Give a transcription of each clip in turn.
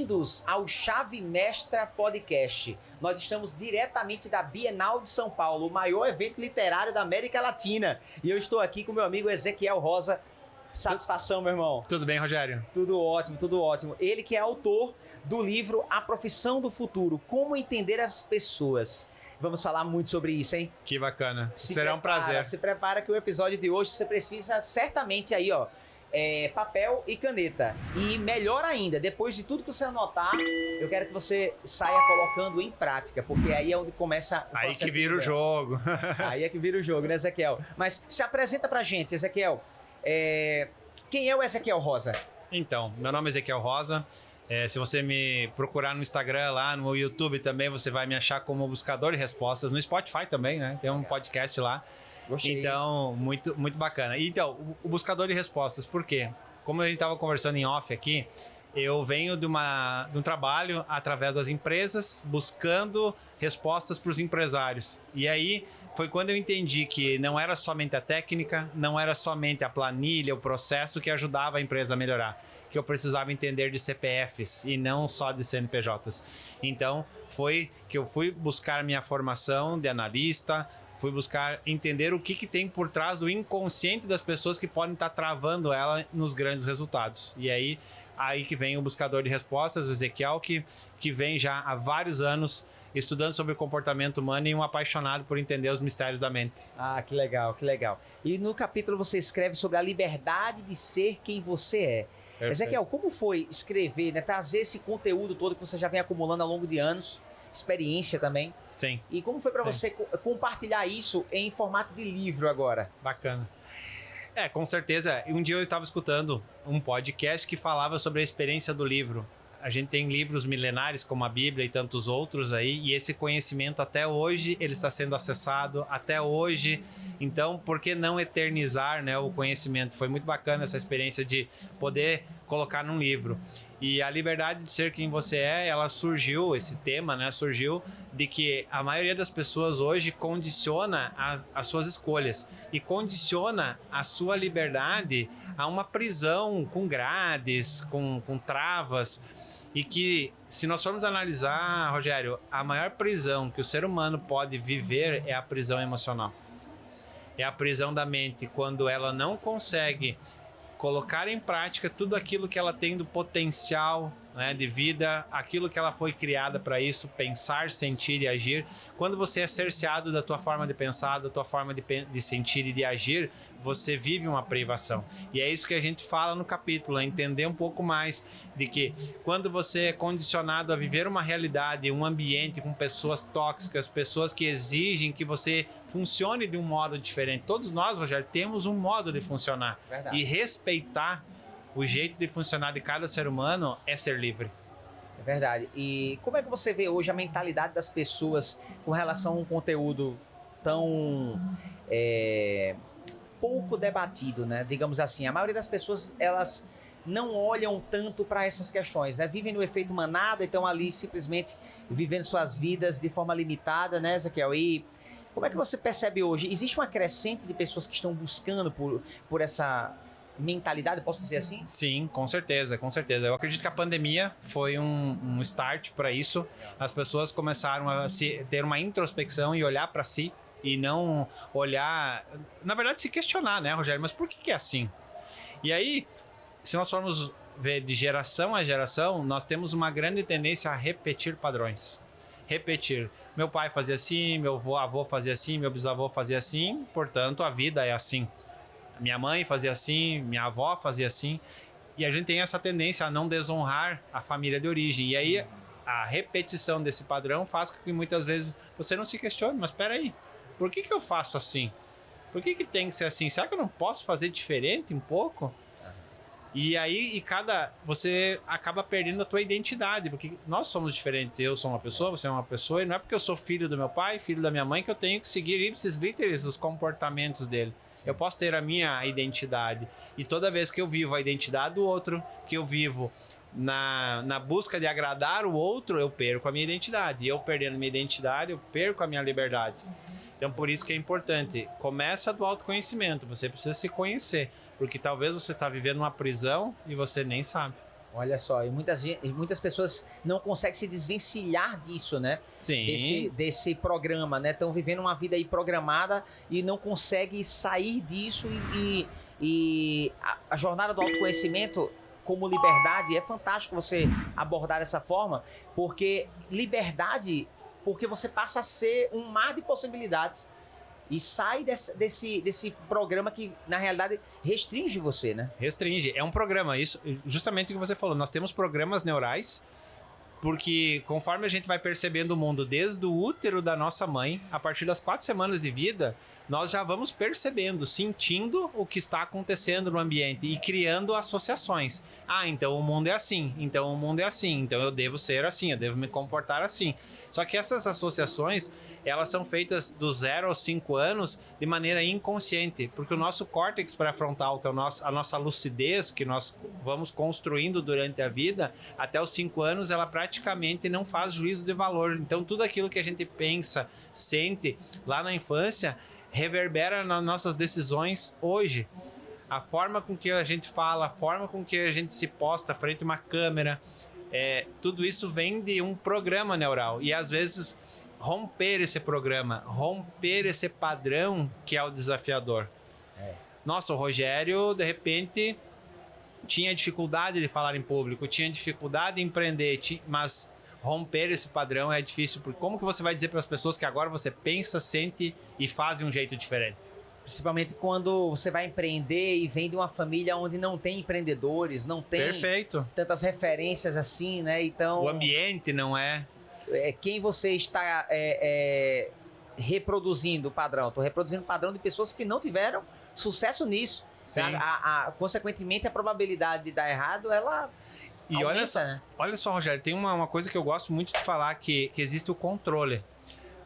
Bem-vindos ao Chave Mestra Podcast. Nós estamos diretamente da Bienal de São Paulo, o maior evento literário da América Latina. E eu estou aqui com meu amigo Ezequiel Rosa. Satisfação, meu irmão. Tudo bem, Rogério? Tudo ótimo, tudo ótimo. Ele que é autor do livro A Profissão do Futuro, Como Entender as Pessoas. Vamos falar muito sobre isso, hein? Que bacana. Será um prazer. Se prepara que o episódio de hoje você precisa certamente aí, ó, papel e caneta. E melhor ainda, depois de tudo que você anotar, eu quero que você saia colocando em prática, porque aí é onde começa o Aí que vira o jogo. Aí é que vira o jogo, né, Ezequiel? Mas se apresenta pra gente, Ezequiel. Quem é o Ezequiel Rosa? Então, meu nome é Ezequiel Rosa. Se você me procurar no Instagram, lá no YouTube também, você vai me achar como buscador de respostas. No Spotify também, né? Tem um podcast lá. Gostei. Então, muito, muito bacana. Então, o buscador de respostas, por quê? Como a gente estava conversando em off aqui, eu venho de um trabalho através das empresas, buscando respostas para os empresários. E aí, foi quando eu entendi que não era somente a técnica, não era somente a planilha, o processo que ajudava a empresa a melhorar, que eu precisava entender de CPFs e não só de CNPJs. Então, foi que eu fui buscar minha formação de analista, fui buscar entender o que tem por trás do inconsciente das pessoas que podem estar travando ela nos grandes resultados. E aí que vem o buscador de respostas, o Ezequiel, que vem já há vários anos estudando sobre o comportamento humano e um apaixonado por entender os mistérios da mente. Ah, que legal, que legal. E no capítulo você escreve sobre a liberdade de ser quem você é. Perfeito. Ezequiel, como foi escrever, né, trazer esse conteúdo todo que você já vem acumulando ao longo de anos, experiência também? Sim. E como foi para você compartilhar isso em formato de livro agora? Bacana. Com certeza. Um dia eu estava escutando um podcast que falava sobre a experiência do livro. A gente tem livros milenares como a Bíblia e tantos outros aí, e esse conhecimento até hoje ele está sendo acessado, até hoje. Então, por que não eternizar, né, o conhecimento? Foi muito bacana essa experiência de poder colocar num livro. E a liberdade de ser quem você é, ela surgiu, esse tema, né, surgiu de que a maioria das pessoas hoje condiciona as suas escolhas e condiciona a sua liberdade a uma prisão com grades, com travas. E que, se nós formos analisar, Rogério, a maior prisão que o ser humano pode viver é a prisão emocional. É a prisão da mente, quando ela não consegue colocar em prática tudo aquilo que ela tem do potencial, né, de vida, aquilo que ela foi criada para isso, pensar, sentir e agir. Quando você é cerceado da tua forma de pensar, da tua forma de sentir e de agir, você vive uma privação. E é isso que a gente fala no capítulo, é entender um pouco mais de que quando você é condicionado a viver uma realidade, um ambiente com pessoas tóxicas, pessoas que exigem que você funcione de um modo diferente. Todos nós, Rogério, temos um modo de funcionar. Verdade. E respeitar o jeito de funcionar de cada ser humano é ser livre. É verdade. E como é que você vê hoje a mentalidade das pessoas com relação a um conteúdo tão pouco debatido, né? Digamos assim, a maioria das pessoas, elas não olham tanto para essas questões, né? Vivem no efeito manada, então ali simplesmente vivendo suas vidas de forma limitada, né, Ezequiel? E como é que você percebe hoje? Existe uma crescente de pessoas que estão buscando por essa mentalidade, posso dizer assim? Sim, com certeza, com certeza. Eu acredito que a pandemia foi um start para isso. As pessoas começaram a ter uma introspecção e olhar para si e não olhar, na verdade, se questionar, né, Rogério? Mas por que é assim? E aí, se nós formos ver de geração a geração, nós temos uma grande tendência a repetir padrões. Repetir. Meu pai fazia assim, meu avô fazia assim, meu bisavô fazia assim, portanto, a vida é assim. Minha mãe fazia assim, minha avó fazia assim. E a gente tem essa tendência a não desonrar a família de origem. E aí, a repetição desse padrão faz com que muitas vezes você não se questione. Mas espera aí, por que eu faço assim? Por que tem que ser assim? Será que eu não posso fazer diferente um pouco? E aí, você acaba perdendo a tua identidade, porque nós somos diferentes. Eu sou uma pessoa, você é uma pessoa, e não é porque eu sou filho do meu pai, filho da minha mãe, que eu tenho que seguir ipsis literis os comportamentos dele. Sim. Eu posso ter a minha identidade. E toda vez que eu vivo a identidade do outro, que eu vivo na busca de agradar o outro, eu perco a minha identidade. E eu perdendo minha identidade, eu perco a minha liberdade. Então, por isso que é importante. Começa do autoconhecimento. Você precisa se conhecer. Porque talvez você está vivendo uma prisão e você nem sabe. Olha só, e muitas pessoas não conseguem se desvencilhar disso, né? Sim. Desse programa, né? Estão vivendo uma vida aí programada e não conseguem sair disso e a jornada do autoconhecimento como liberdade, é fantástico você abordar dessa forma, porque porque você passa a ser um mar de possibilidades e sai desse programa que, na realidade, restringe você, né? Restringe. É um programa, isso, justamente o que você falou. Nós temos programas neurais, porque conforme a gente vai percebendo o mundo desde o útero da nossa mãe, a partir das 4 semanas de vida, nós já vamos percebendo, sentindo o que está acontecendo no ambiente e criando associações. Ah, então o mundo é assim, então o mundo é assim, então eu devo ser assim, eu devo me comportar assim. Só que essas associações, elas são feitas do 0 aos 5 anos de maneira inconsciente, porque o nosso córtex pré-frontal, que é a nossa lucidez, que nós vamos construindo durante a vida, até os 5 anos ela praticamente não faz juízo de valor. Então tudo aquilo que a gente pensa, sente lá na infância, reverbera nas nossas decisões hoje. A forma com que a gente fala, a forma com que a gente se posta frente a uma câmera, tudo isso vem de um programa neural. E às vezes romper esse programa, romper esse padrão que é o desafiador. Nossa, o Rogério, de repente, tinha dificuldade de falar em público, tinha dificuldade de empreender, mas romper esse padrão é difícil, porque como que você vai dizer para as pessoas que agora você pensa, sente e faz de um jeito diferente? Principalmente quando você vai empreender e vem de uma família onde não tem empreendedores, não tem Perfeito. Tantas referências assim, né? Então, o ambiente não é... Quem você está reproduzindo o padrão? Estou reproduzindo o padrão de pessoas que não tiveram sucesso nisso. Sim. Consequentemente, a probabilidade de dar errado, ela e aumenta, né? Olha só, Rogério, tem uma coisa que eu gosto muito de falar, que existe o controle.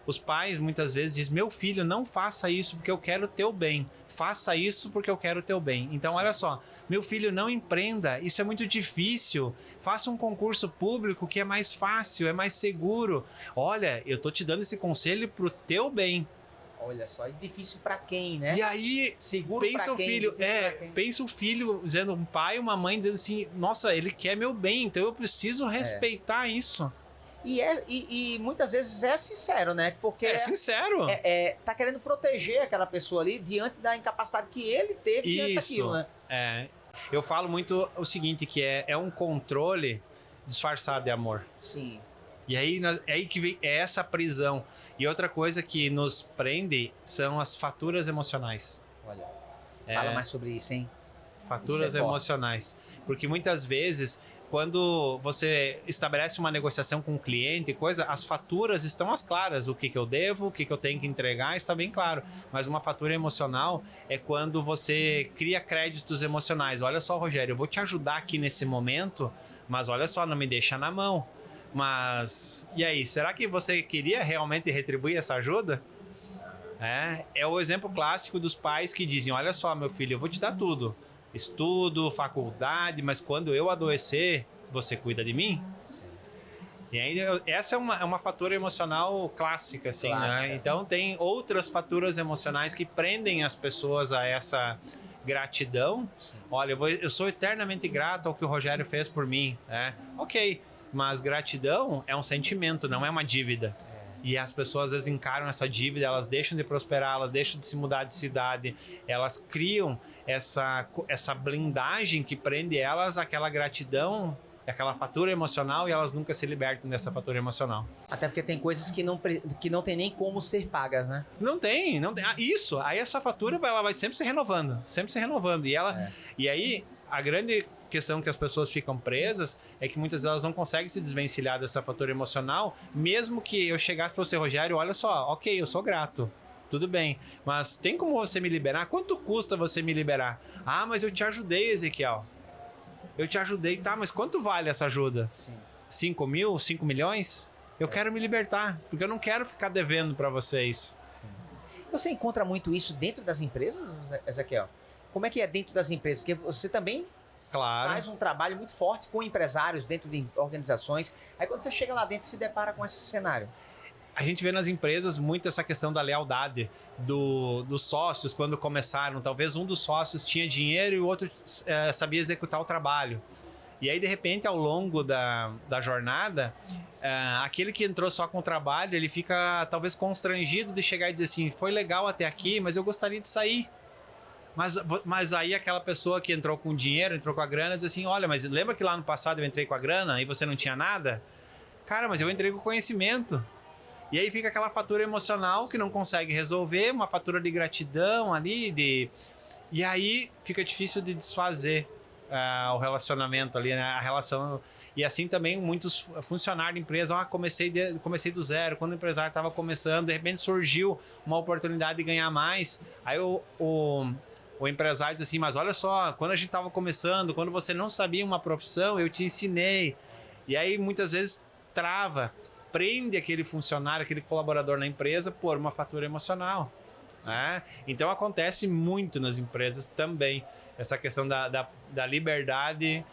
Os pais muitas vezes dizem, meu filho, não faça isso porque eu quero o teu bem. Faça isso porque eu quero o teu bem. Então, olha só, meu filho, não empreenda, isso é muito difícil. Faça um concurso público que é mais fácil, é mais seguro. Olha, eu tô te dando esse conselho pro teu bem. Olha só, é difícil pra quem, né? E aí, seguro pensa o filho, pensa o filho dizendo, um pai, uma mãe dizendo assim, nossa, ele quer meu bem, então eu preciso respeitar isso. E muitas vezes é sincero, né? Porque é sincero. Tá querendo proteger aquela pessoa ali diante da incapacidade que ele teve diante daquilo, né? Eu falo muito o seguinte, que é um controle disfarçado de amor. Sim. E aí, é aí que vem essa prisão. E outra coisa que nos prende são as faturas emocionais. Olha, fala mais sobre isso, hein? Faturas emocionais. Porque muitas vezes, quando você estabelece uma negociação com o cliente, as faturas estão as claras. O que eu devo, o que eu tenho que entregar, está bem claro. Mas uma fatura emocional é quando você cria créditos emocionais. Olha só, Rogério, eu vou te ajudar aqui nesse momento, mas olha só, não me deixa na mão. Mas, e aí, será que você queria realmente retribuir essa ajuda? É o exemplo clássico dos pais que dizem, olha só, meu filho, eu vou te dar tudo. Estudo, faculdade, mas quando eu adoecer, você cuida de mim? Sim. E aí, essa é uma fatura emocional clássica, assim, né? Então, tem outras faturas emocionais que prendem as pessoas a essa gratidão. Sim. Olha, eu sou eternamente grato ao que o Rogério fez por mim. Ok, mas gratidão é um sentimento, não é uma dívida. E as pessoas às vezes encaram essa dívida, elas deixam de prosperar, elas deixam de se mudar de cidade, elas criam essa blindagem que prende elas àquela gratidão, àquela fatura emocional, e elas nunca se libertam dessa fatura emocional. Até porque tem coisas que não tem nem como ser pagas, né? Não tem. Isso, aí essa fatura ela vai sempre se renovando. E aí a grande questão que as pessoas ficam presas é que muitas delas não conseguem se desvencilhar dessa fatura emocional, mesmo que eu chegasse para você, Rogério, olha só, ok, eu sou grato, tudo bem, mas tem como você me liberar? Quanto custa você me liberar? Ah, mas eu te ajudei, Ezequiel. Eu te ajudei, tá, mas quanto vale essa ajuda? Sim. 5 mil? 5 milhões? Eu quero me libertar, porque eu não quero ficar devendo para vocês. Sim. Você encontra muito isso dentro das empresas, Ezequiel? Como é que é dentro das empresas? Porque você também faz um trabalho muito forte com empresários dentro de organizações. Aí quando você chega lá dentro, se depara com esse cenário. A gente vê nas empresas muito essa questão da lealdade dos sócios quando começaram. Talvez um dos sócios tinha dinheiro e o outro sabia executar o trabalho. E aí, de repente, ao longo da jornada, aquele que entrou só com o trabalho, ele fica talvez constrangido de chegar e dizer assim, foi legal até aqui, mas eu gostaria de sair. Mas aí aquela pessoa que entrou com dinheiro, entrou com a grana, diz assim, olha, mas lembra que lá no passado eu entrei com a grana e você não tinha nada? Cara, mas eu entrei com conhecimento. E aí fica aquela fatura emocional que não consegue resolver, uma fatura de gratidão ali, e aí fica difícil de desfazer o relacionamento ali, né? A relação. E assim também muitos funcionários de empresa, comecei do zero, quando o empresário estava começando, de repente surgiu uma oportunidade de ganhar mais, aí o empresário diz assim, mas olha só, quando a gente estava começando, quando você não sabia uma profissão, eu te ensinei. E aí muitas vezes prende aquele funcionário, aquele colaborador na empresa por uma fatura emocional. Né? Então acontece muito nas empresas também, essa questão da liberdade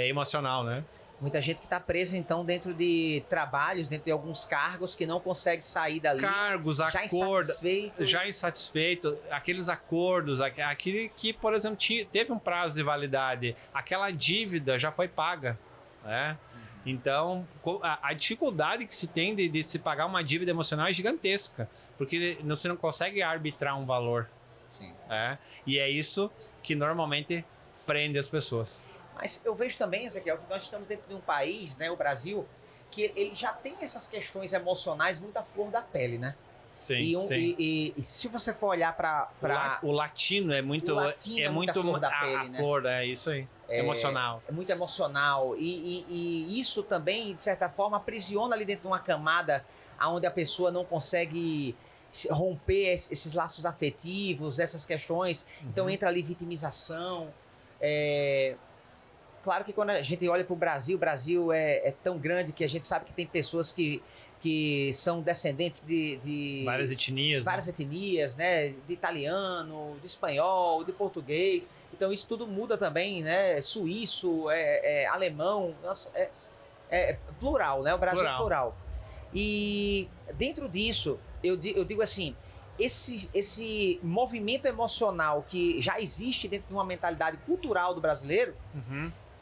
emocional, né? Muita gente que está presa, então, dentro de trabalhos, dentro de alguns cargos, que não consegue sair dali. Cargos, acordos. Já insatisfeito. Aqueles acordos, aquele que, por exemplo, teve um prazo de validade. Aquela dívida já foi paga. Né? Então, a dificuldade que se tem de se pagar uma dívida emocional é gigantesca. Porque você não consegue arbitrar um valor. Sim. E é isso que normalmente prende as pessoas. Mas eu vejo também, Ezequiel, que nós estamos dentro de um país, né, o Brasil, que ele já tem essas questões emocionais muito à flor da pele, né? Sim, e se você for olhar para o latino é muito muito à flor da pele, né? Flor, é isso aí, emocional. É muito emocional e isso também, de certa forma, aprisiona ali dentro de uma camada onde a pessoa não consegue romper esses laços afetivos, essas questões. Então entra ali vitimização. Claro que quando a gente olha para o Brasil é tão grande que a gente sabe que tem pessoas que são descendentes de várias etnias. Várias etnias, né? De italiano, de espanhol, de português. Então isso tudo muda também, né? Suíço, alemão, nossa, é plural, né? O Brasil é plural. E dentro disso, eu digo assim, esse movimento emocional que já existe dentro de uma mentalidade cultural do brasileiro,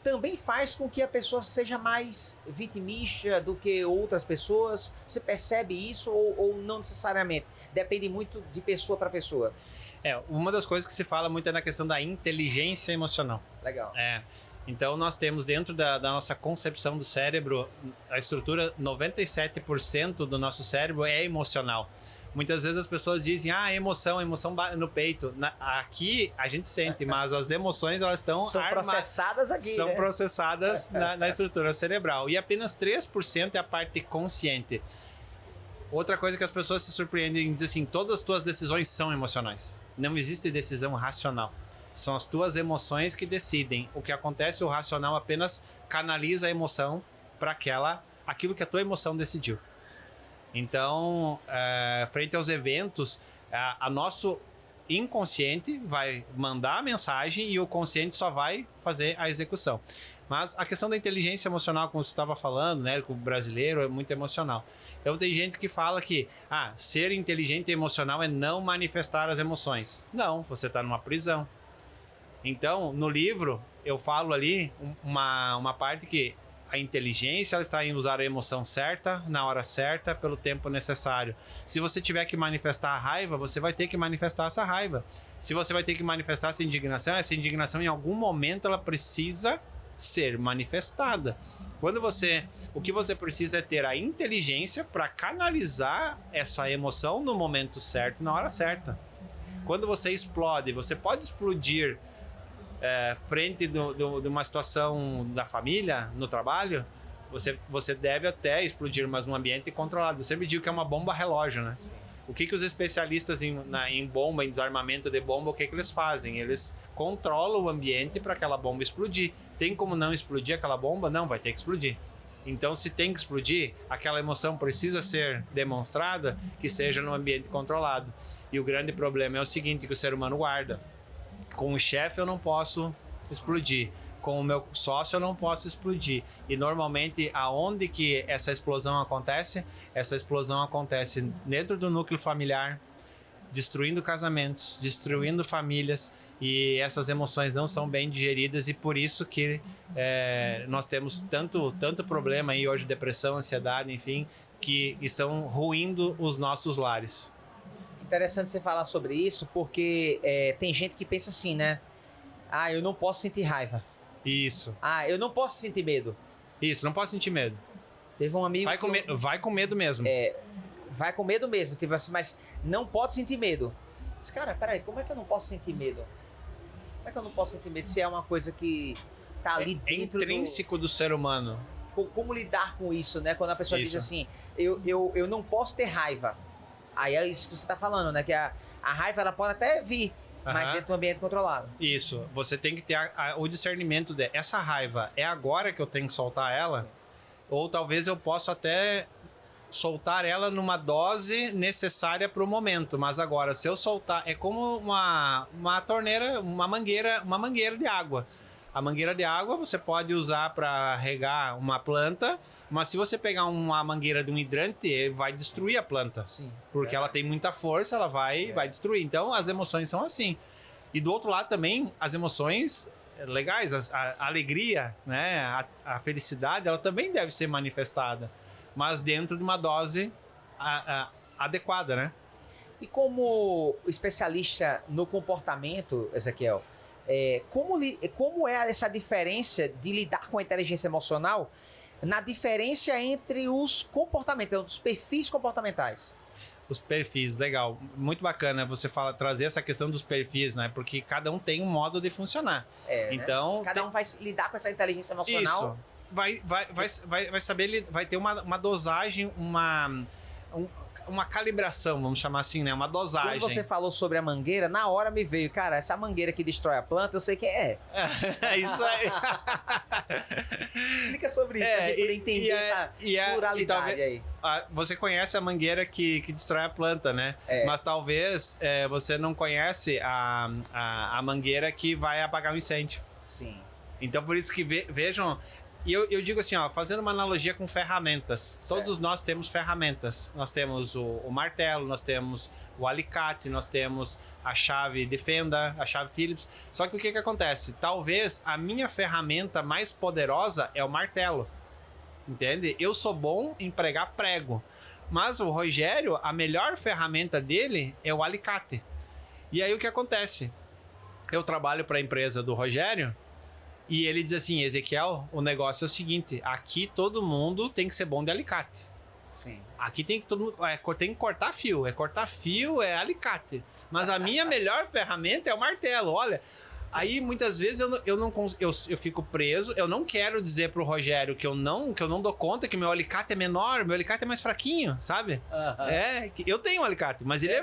também faz com que a pessoa seja mais vitimista do que outras pessoas. Você percebe isso ou não necessariamente? Depende muito de pessoa para pessoa. Uma das coisas que se fala muito é na questão da inteligência emocional. Legal. Então nós temos dentro da nossa concepção do cérebro, a estrutura, 97% do nosso cérebro é emocional. Muitas vezes as pessoas dizem, emoção no peito. Aqui a gente sente, mas as emoções elas estão processadas aqui. São processadas na estrutura cerebral. E apenas 3% é a parte consciente. Outra coisa que as pessoas se surpreendem e dizem assim, todas as tuas decisões são emocionais. Não existe decisão racional. São as tuas emoções que decidem. O que acontece, o racional apenas canaliza a emoção para aquilo que a tua emoção decidiu. Então, frente aos eventos, a nosso inconsciente vai mandar a mensagem e o consciente só vai fazer a execução. Mas a questão da inteligência emocional, como você estava falando, né, com o brasileiro é muito emocional. Então tem gente que fala que ser inteligente e emocional é não manifestar as emoções. Não, você está numa prisão. Então, no livro, eu falo ali uma parte que a inteligência ela está em usar a emoção certa, na hora certa, pelo tempo necessário. Se você tiver que manifestar a raiva, você vai ter que manifestar essa raiva. Se você vai ter que manifestar essa indignação em algum momento ela precisa ser manifestada. O que você precisa é ter a inteligência para canalizar essa emoção no momento certo, na hora certa. Quando você explode, você pode explodir frente de uma situação da família, no trabalho, você deve até explodir, mas num ambiente controlado. Eu sempre digo que é uma bomba relógio, né? Sim. O que os especialistas em bomba, em desarmamento de bomba, o que eles fazem? Eles controlam o ambiente para aquela bomba explodir. Tem como não explodir aquela bomba? Não, vai ter que explodir. Então, se tem que explodir, aquela emoção precisa ser demonstrada, que seja num ambiente controlado. E o grande problema é o seguinte, que o ser humano guarda. Com o chefe eu não posso explodir. Com o meu sócio eu não posso explodir. E normalmente, aonde que essa explosão acontece? Essa explosão acontece dentro do núcleo familiar, destruindo casamentos, destruindo famílias, e essas emoções não são bem digeridas, e por isso que nós temos tanto problema aí hoje, depressão, ansiedade, enfim, que estão ruindo os nossos lares. Interessante você falar sobre isso, porque tem gente que pensa assim, né? Ah, eu não posso sentir raiva. Isso. Ah, eu não posso sentir medo. Isso, não posso sentir medo. Teve um amigo vai com medo mesmo. Vai com medo mesmo, tipo assim, mas não pode sentir medo. Mas, cara, peraí, como é que eu não posso sentir medo? Como é que eu não posso sentir medo se é uma coisa que tá ali dentro intrínseco do ser humano. Como lidar com isso, né? Quando a pessoa diz assim, eu não posso ter raiva. Aí é isso que você tá falando, né? Que a raiva, ela pode até vir, mas dentro do ambiente controlado. Isso, você tem que ter o discernimento de essa raiva, é agora que eu tenho que soltar ela? Sim. Ou talvez eu possa até soltar ela numa dose necessária para o momento, mas agora, se eu soltar, é como uma torneira, uma mangueira de água. A mangueira de água você pode usar para regar uma planta, mas se você pegar uma mangueira de um hidrante, vai destruir a planta. Sim. Porque ela tem muita força, ela vai destruir. Então, as emoções são assim. E do outro lado também, as emoções legais, a alegria, né? A felicidade, ela também deve ser manifestada, mas dentro de uma dose adequada, né? E como especialista no comportamento, Ezequiel, como é essa diferença de lidar com a inteligência emocional na diferença entre os comportamentos, os perfis comportamentais? Os perfis, legal. Muito bacana você trazer essa questão dos perfis, né? Porque cada um tem um modo de funcionar. Então, né? Cada um vai lidar com essa inteligência emocional. Isso. Vai saber, vai ter uma dosagem, uma calibração, vamos chamar assim, né? Uma dosagem. Quando você falou sobre a mangueira, na hora me veio, cara, essa mangueira que destrói a planta, eu sei quem é. É isso aí. Explica sobre isso, pra gente poder entender essa pluralidade aí. Você conhece a mangueira que destrói a planta, né? Mas talvez você não conhece a mangueira que vai apagar o incêndio. Sim. Então, por isso que vejam... E eu digo assim, fazendo uma analogia com ferramentas. Certo. Todos nós temos ferramentas. Nós temos o martelo, nós temos o alicate, nós temos a chave de fenda, a chave Phillips. Só que o que acontece? Talvez a minha ferramenta mais poderosa é o martelo. Entende? Eu sou bom em pregar prego. Mas o Rogério, a melhor ferramenta dele é o alicate. E aí o que acontece? Eu trabalho para a empresa do Rogério. E ele diz assim, Ezequiel, o negócio é o seguinte, aqui todo mundo tem que ser bom de alicate. Sim. Aqui tem que tem que cortar fio, é alicate. Mas a minha melhor ferramenta é o martelo, olha. Aí muitas vezes eu fico preso, eu não quero dizer pro Rogério que eu não dou conta, que meu alicate é menor, meu alicate é mais fraquinho, sabe? Eu tenho um alicate, mas ele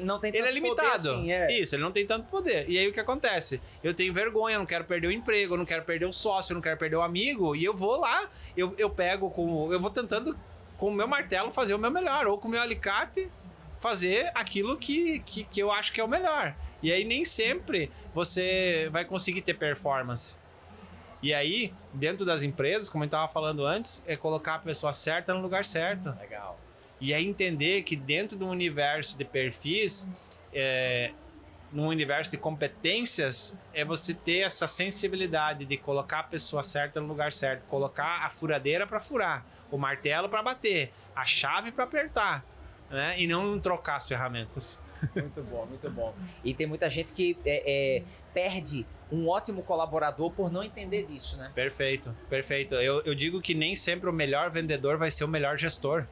não tem tanto ele é limitado. Poder assim, Isso, ele não tem tanto poder. E aí o que acontece? Eu tenho vergonha, eu não quero perder o emprego, eu não quero perder o sócio, eu não quero perder o amigo, e eu vou lá, eu vou tentando com o meu martelo fazer o meu melhor, ou com o meu alicate fazer aquilo que eu acho que é o melhor. E aí nem sempre você vai conseguir ter performance. E aí, dentro das empresas, como eu estava falando antes, é colocar a pessoa certa no lugar certo. Legal. E aí entender que dentro do universo de perfis, num universo de competências, é você ter essa sensibilidade de colocar a pessoa certa no lugar certo, colocar a furadeira para furar, o martelo para bater, a chave para apertar, né? E não trocar as ferramentas. Muito bom, muito bom. E tem muita gente que perde um ótimo colaborador por não entender disso, né? Perfeito, perfeito. Eu digo que nem sempre o melhor vendedor vai ser o melhor gestor.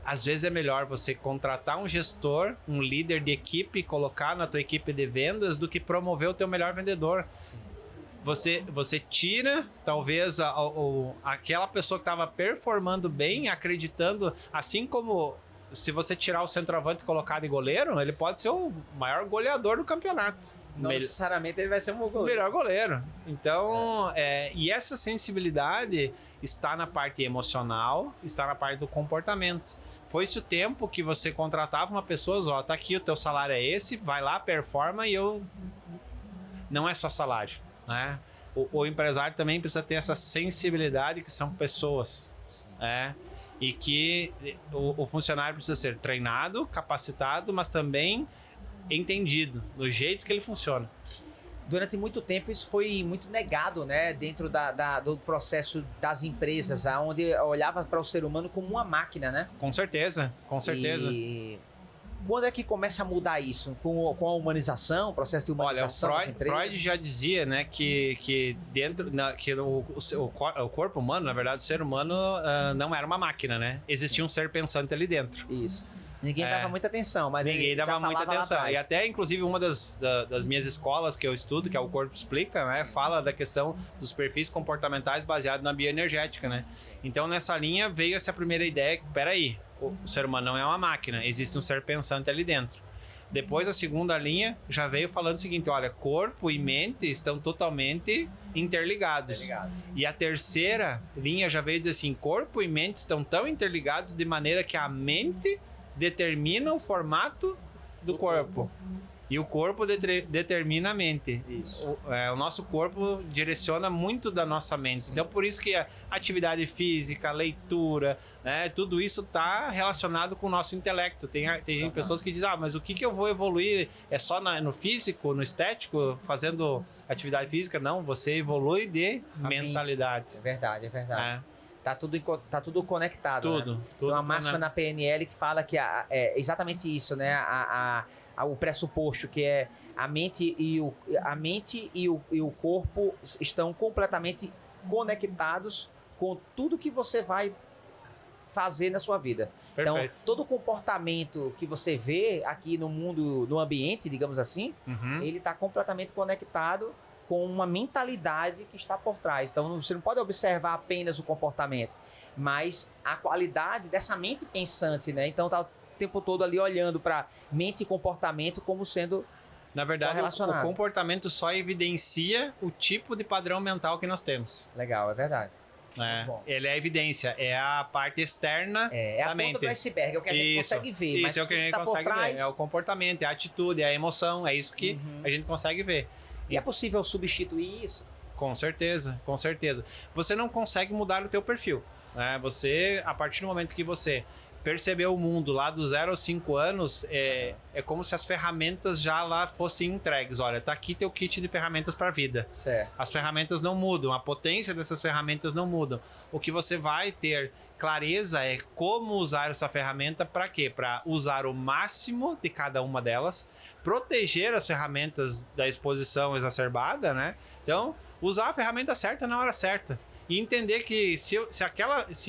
Às vezes é melhor você contratar um gestor, um líder de equipe, colocar na tua equipe de vendas do que promover o teu melhor vendedor. Sim. Você tira, talvez, aquela pessoa que estava performando bem, acreditando, assim como se você tirar o centroavante e colocar de goleiro, ele pode ser o maior goleador do campeonato. Não necessariamente ele vai ser o melhor goleiro. Então, e essa sensibilidade está na parte emocional, está na parte do comportamento. Foi-se o tempo que você contratava uma pessoa, tá aqui, o teu salário é esse, vai lá, performa e não é só salário, né? O empresário também precisa ter essa sensibilidade que são pessoas, e que o funcionário precisa ser treinado, capacitado, mas também entendido no jeito que ele funciona. Durante muito tempo isso foi muito negado, né, dentro do processo das empresas, onde olhava para o ser humano como uma máquina, né? Com certeza, com certeza. E quando é que começa a mudar isso? Com a humanização, o processo de humanização? Olha, Freud já dizia, né, que o corpo humano, na verdade, o ser humano não era uma máquina, né? Existia um ser pensante ali dentro. Isso. Ninguém dava muita atenção, mas ninguém dava muita atenção. E até, inclusive, uma das minhas escolas que eu estudo, que é o Corpo Explica, né, fala da questão dos perfis comportamentais baseados na bioenergética, né? Então, nessa linha, veio essa primeira ideia que, peraí, o ser humano não é uma máquina, existe um ser pensante ali dentro. Depois, a segunda linha já veio falando o seguinte, olha, corpo e mente estão totalmente interligados. E a terceira linha já veio dizer assim, corpo e mente estão tão interligados de maneira que a mente determina o formato do corpo. E o corpo determina a mente. Isso. O nosso corpo direciona muito da nossa mente. Sim. Então, por isso que a atividade física, leitura, né, tudo isso está relacionado com o nosso intelecto. Tem pessoas que dizem, mas o que eu vou evoluir? É só no físico, no estético, fazendo atividade física? Não, você evolui de mentalidade. É verdade, é verdade. Tá tudo conectado. Tudo. Né? Tem uma máxima na PNL que fala que é exatamente isso, né? O pressuposto que é a mente e o corpo estão completamente conectados com tudo que você vai fazer na sua vida. Perfeito. Então, todo comportamento que você vê aqui no mundo, no ambiente, digamos assim, ele está completamente conectado com uma mentalidade que está por trás. Então, você não pode observar apenas o comportamento, mas a qualidade dessa mente pensante, né? Então, tá o tempo todo ali olhando para mente e comportamento como sendo, na verdade, o comportamento só evidencia o tipo de padrão mental que nós temos. Legal, é verdade. Ele é a evidência, é a parte externa da mente. É a ponta do iceberg, é o que a gente consegue ver. Isso é o que a gente consegue ver. É o comportamento, é a atitude, é a emoção, é isso que a gente consegue ver. E é possível substituir isso? Com certeza, com certeza. Você não consegue mudar o teu perfil, né? Você, a partir do momento que você percebeu o mundo lá do 0 aos 5 anos, é como se as ferramentas já lá fossem entregues. Olha, tá aqui teu kit de ferramentas para a vida. Certo. As ferramentas não mudam, a potência dessas ferramentas não mudam. O que você vai ter clareza é como usar essa ferramenta para quê? Para usar o máximo de cada uma delas, proteger as ferramentas da exposição exacerbada, né? Então, usar a ferramenta certa na hora certa. E entender que se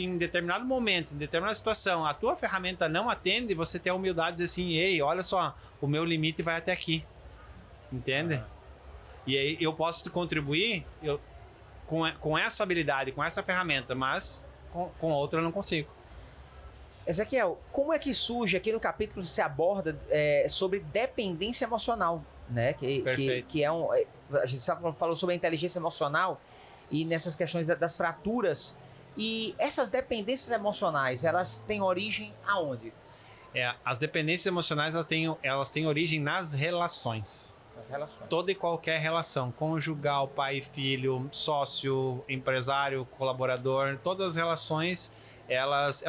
em determinado momento, em determinada situação, a tua ferramenta não atende, você ter a humildade de dizer assim, ei, olha só, o meu limite vai até aqui. Entende? E aí eu posso te contribuir com essa habilidade, com essa ferramenta, mas com outra eu não consigo. Ezequiel, como é que surge, aqui no capítulo você aborda sobre dependência emocional, né? Que é a gente falou sobre a inteligência emocional e nessas questões das fraturas. E essas dependências emocionais, elas têm origem aonde? As dependências emocionais, elas têm origem nas relações. Nas relações. Toda e qualquer relação, conjugal, pai e filho, sócio, empresário, colaborador, todas as relações, elas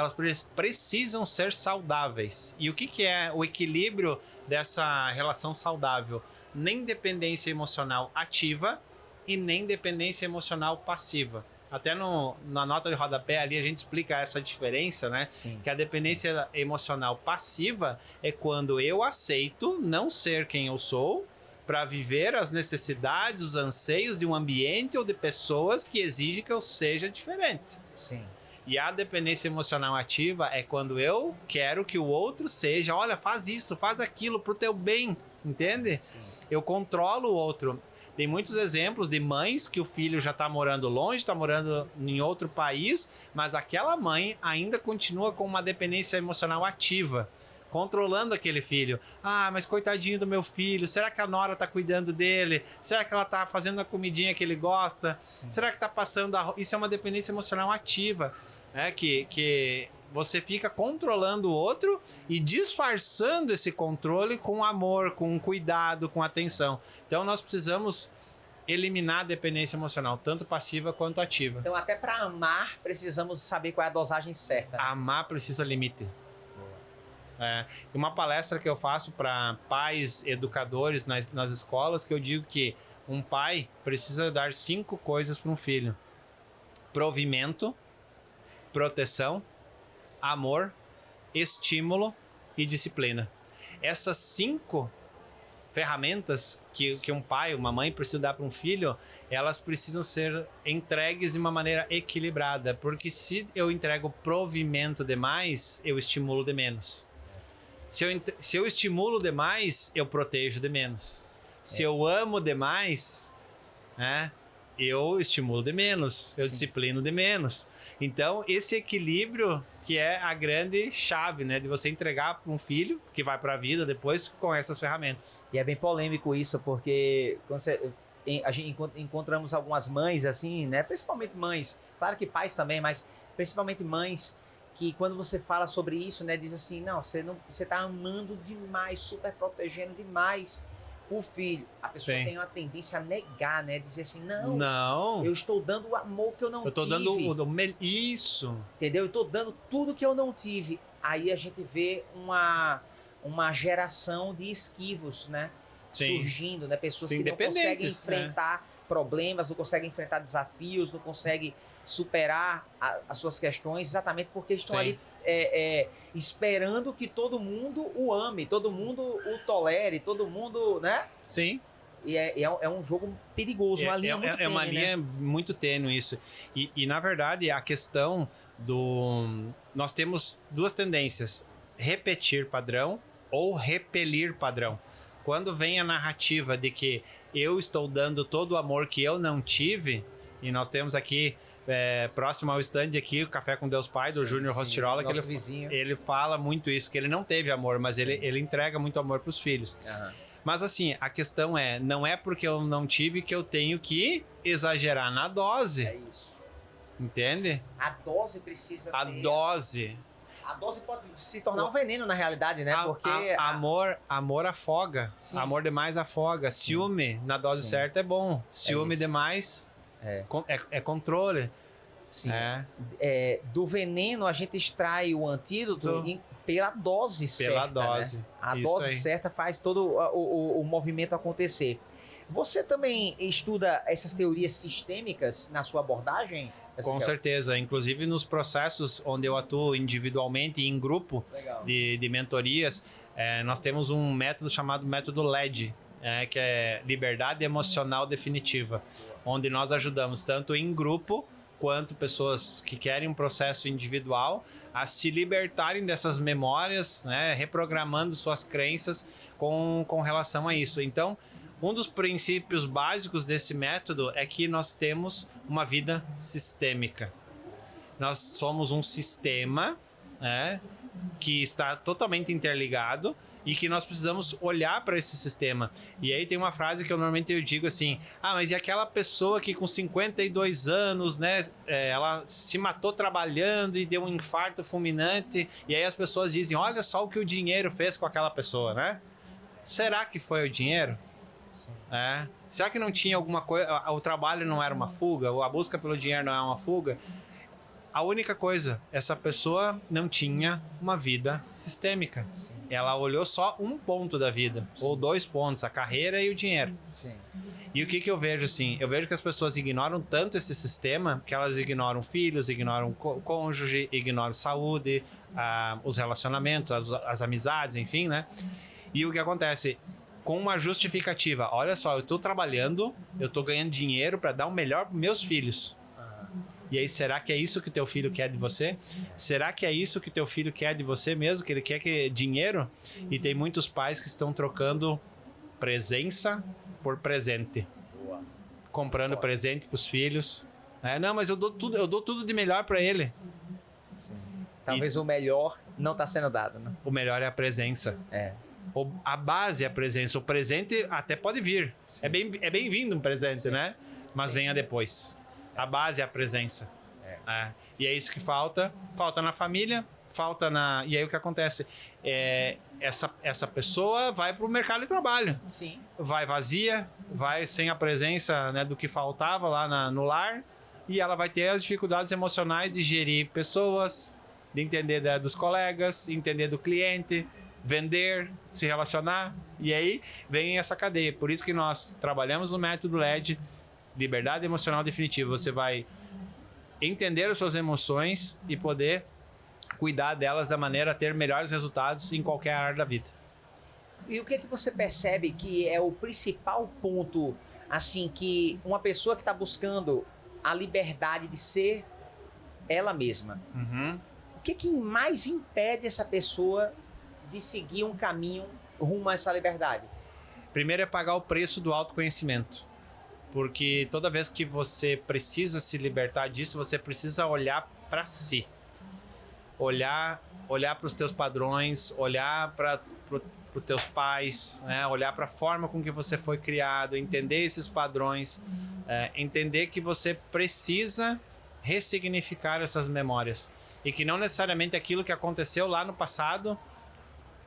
precisam ser saudáveis. E o que é o equilíbrio dessa relação saudável? Nem dependência emocional ativa e nem dependência emocional passiva. Até na nota de rodapé ali a gente explica essa diferença, né? Sim. Que a dependência emocional passiva é quando eu aceito não ser quem eu sou para viver as necessidades, os anseios de um ambiente ou de pessoas que exigem que eu seja diferente. Sim. E a dependência emocional ativa é quando eu quero que o outro seja, olha, faz isso, faz aquilo pro teu bem, entende? Sim. Eu controlo o outro. Tem muitos exemplos de mães que o filho já está morando longe, está morando em outro país, mas aquela mãe ainda continua com uma dependência emocional ativa, controlando aquele filho. Ah, mas coitadinho do meu filho, será que a nora está cuidando dele? Será que ela está fazendo a comidinha que ele gosta? Sim. Será que está passando Isso é uma dependência emocional ativa, né? Que você fica controlando o outro e disfarçando esse controle com amor, com cuidado, com atenção. Então nós precisamos eliminar a dependência emocional, tanto passiva quanto ativa. Então, até para amar, precisamos saber qual é a dosagem certa. Amar precisa limite. Uma palestra que eu faço para pais, educadores nas escolas, que eu digo que um pai precisa dar 5 coisas para um filho: provimento, proteção, amor, estímulo e disciplina. Essas 5 ferramentas que um pai, uma mãe precisa dar para um filho, elas precisam ser entregues de uma maneira equilibrada, porque se eu entrego provimento demais, eu estimulo de menos. Se eu estimulo demais, eu protejo de menos. Se eu amo demais, eu estimulo de menos, eu disciplino de menos. Então, esse equilíbrio que é a grande chave, né? De você entregar para um filho que vai para a vida depois com essas ferramentas. E é bem polêmico isso, porque quando a gente encontramos algumas mães assim, né? Principalmente mães, claro que pais também, mas principalmente mães, que quando você fala sobre isso, né? Diz assim, não, você tá amando demais, super protegendo demais o filho. A pessoa tem uma tendência a negar, né? Dizer assim, não, eu estou dando o amor que eu não tive. Eu estou dando isso. Entendeu? Eu estou dando tudo que eu não tive. Aí a gente vê uma geração de esquivos, né? Surgindo, né? Pessoas que não conseguem enfrentar problemas, não conseguem enfrentar desafios, não conseguem superar as suas questões, exatamente porque estão ali esperando que todo mundo o ame, todo mundo o tolere, todo mundo, né? Sim. E é um jogo perigoso, uma linha muito tênue. É uma linha muito tênue isso. E na verdade, a questão nós temos 2 tendências: repetir padrão ou repelir padrão. Quando vem a narrativa de que eu estou dando todo o amor que eu não tive, e nós temos aqui, próximo ao stand aqui, o Café com Deus Pai, do Júnior Rostirola, que ele fala muito isso, que ele não teve amor, mas ele entrega muito amor para os filhos. Uhum. Mas assim, a questão não é porque eu não tive que eu tenho que exagerar na dose. É isso. Entende? A dose precisa ter... A dose pode se tornar um veneno na realidade, né? Porque amor afoga. Sim. Amor demais afoga. Sim. Ciúme na dose certa é bom. Ciúme demais é controle. Sim. Do veneno a gente extrai o antídoto pela dose certa. Pela dose. Né? A dose certa faz todo o movimento acontecer. Você também estuda essas teorias sistêmicas na sua abordagem? Com certeza, inclusive nos processos onde eu atuo individualmente e em grupo de mentorias, nós temos um método chamado método LED, que é Liberdade Emocional Definitiva, onde nós ajudamos tanto em grupo quanto pessoas que querem um processo individual a se libertarem dessas memórias, né, reprogramando suas crenças com relação a isso. Então, um dos princípios básicos desse método é que nós temos uma vida sistêmica. Nós somos um sistema, que está totalmente interligado e que nós precisamos olhar para esse sistema. E aí tem uma frase que eu normalmente digo assim, mas e aquela pessoa que com 52 anos, né, ela se matou trabalhando e deu um infarto fulminante, e aí as pessoas dizem, olha só o que o dinheiro fez com aquela pessoa, né? Será que foi o dinheiro? Será que não tinha alguma coisa, o trabalho não era uma fuga, a busca pelo dinheiro não é uma fuga? A única coisa, essa pessoa não tinha uma vida sistêmica. Sim. Ela olhou só um ponto da vida, ou 2 pontos, a carreira e o dinheiro. Sim. E o que eu vejo assim? Eu vejo que as pessoas ignoram tanto esse sistema que elas ignoram filhos, ignoram cônjuge, ignoram saúde, os relacionamentos, as amizades, enfim, né? E o que acontece? Com uma justificativa, olha só, eu estou trabalhando, eu estou ganhando dinheiro para dar o melhor para meus filhos. E aí, será que é isso que o teu filho quer de você? Será que é isso que o teu filho quer de você mesmo? Que ele quer dinheiro? E tem muitos pais que estão trocando presença por presente. Comprando presente para os filhos. Não, mas eu dou tudo de melhor para ele. Sim. Talvez o melhor não está sendo dado, né? O melhor é a presença. A base é a presença. O presente até pode vir. Sim. É bem-vindo um presente, né? Mas venha depois. A base é a presença. E é isso que falta. Falta na família, falta na... E aí o que acontece? Essa pessoa vai para o mercado de trabalho. Sim. Vai vazia, vai sem a presença, né, do que faltava lá no lar, e ela vai ter as dificuldades emocionais de gerir pessoas, de entender dos colegas, entender do cliente, vender, se relacionar, e aí vem essa cadeia. Por isso que nós trabalhamos no método LED, liberdade emocional definitiva. Você vai entender as suas emoções e poder cuidar delas da maneira a ter melhores resultados em qualquer área da vida. E o que é que você percebe que é o principal ponto, assim, que uma pessoa que está buscando a liberdade de ser ela mesma, o que mais impede essa pessoa de seguir um caminho rumo a essa liberdade? Primeiro é pagar o preço do autoconhecimento. Porque toda vez que você precisa se libertar disso, você precisa olhar para si. Olhar para os teus padrões, olhar para os teus pais, né? Olhar para a forma com que você foi criado, entender esses padrões, entender que você precisa ressignificar essas memórias. E que não necessariamente aquilo que aconteceu lá no passado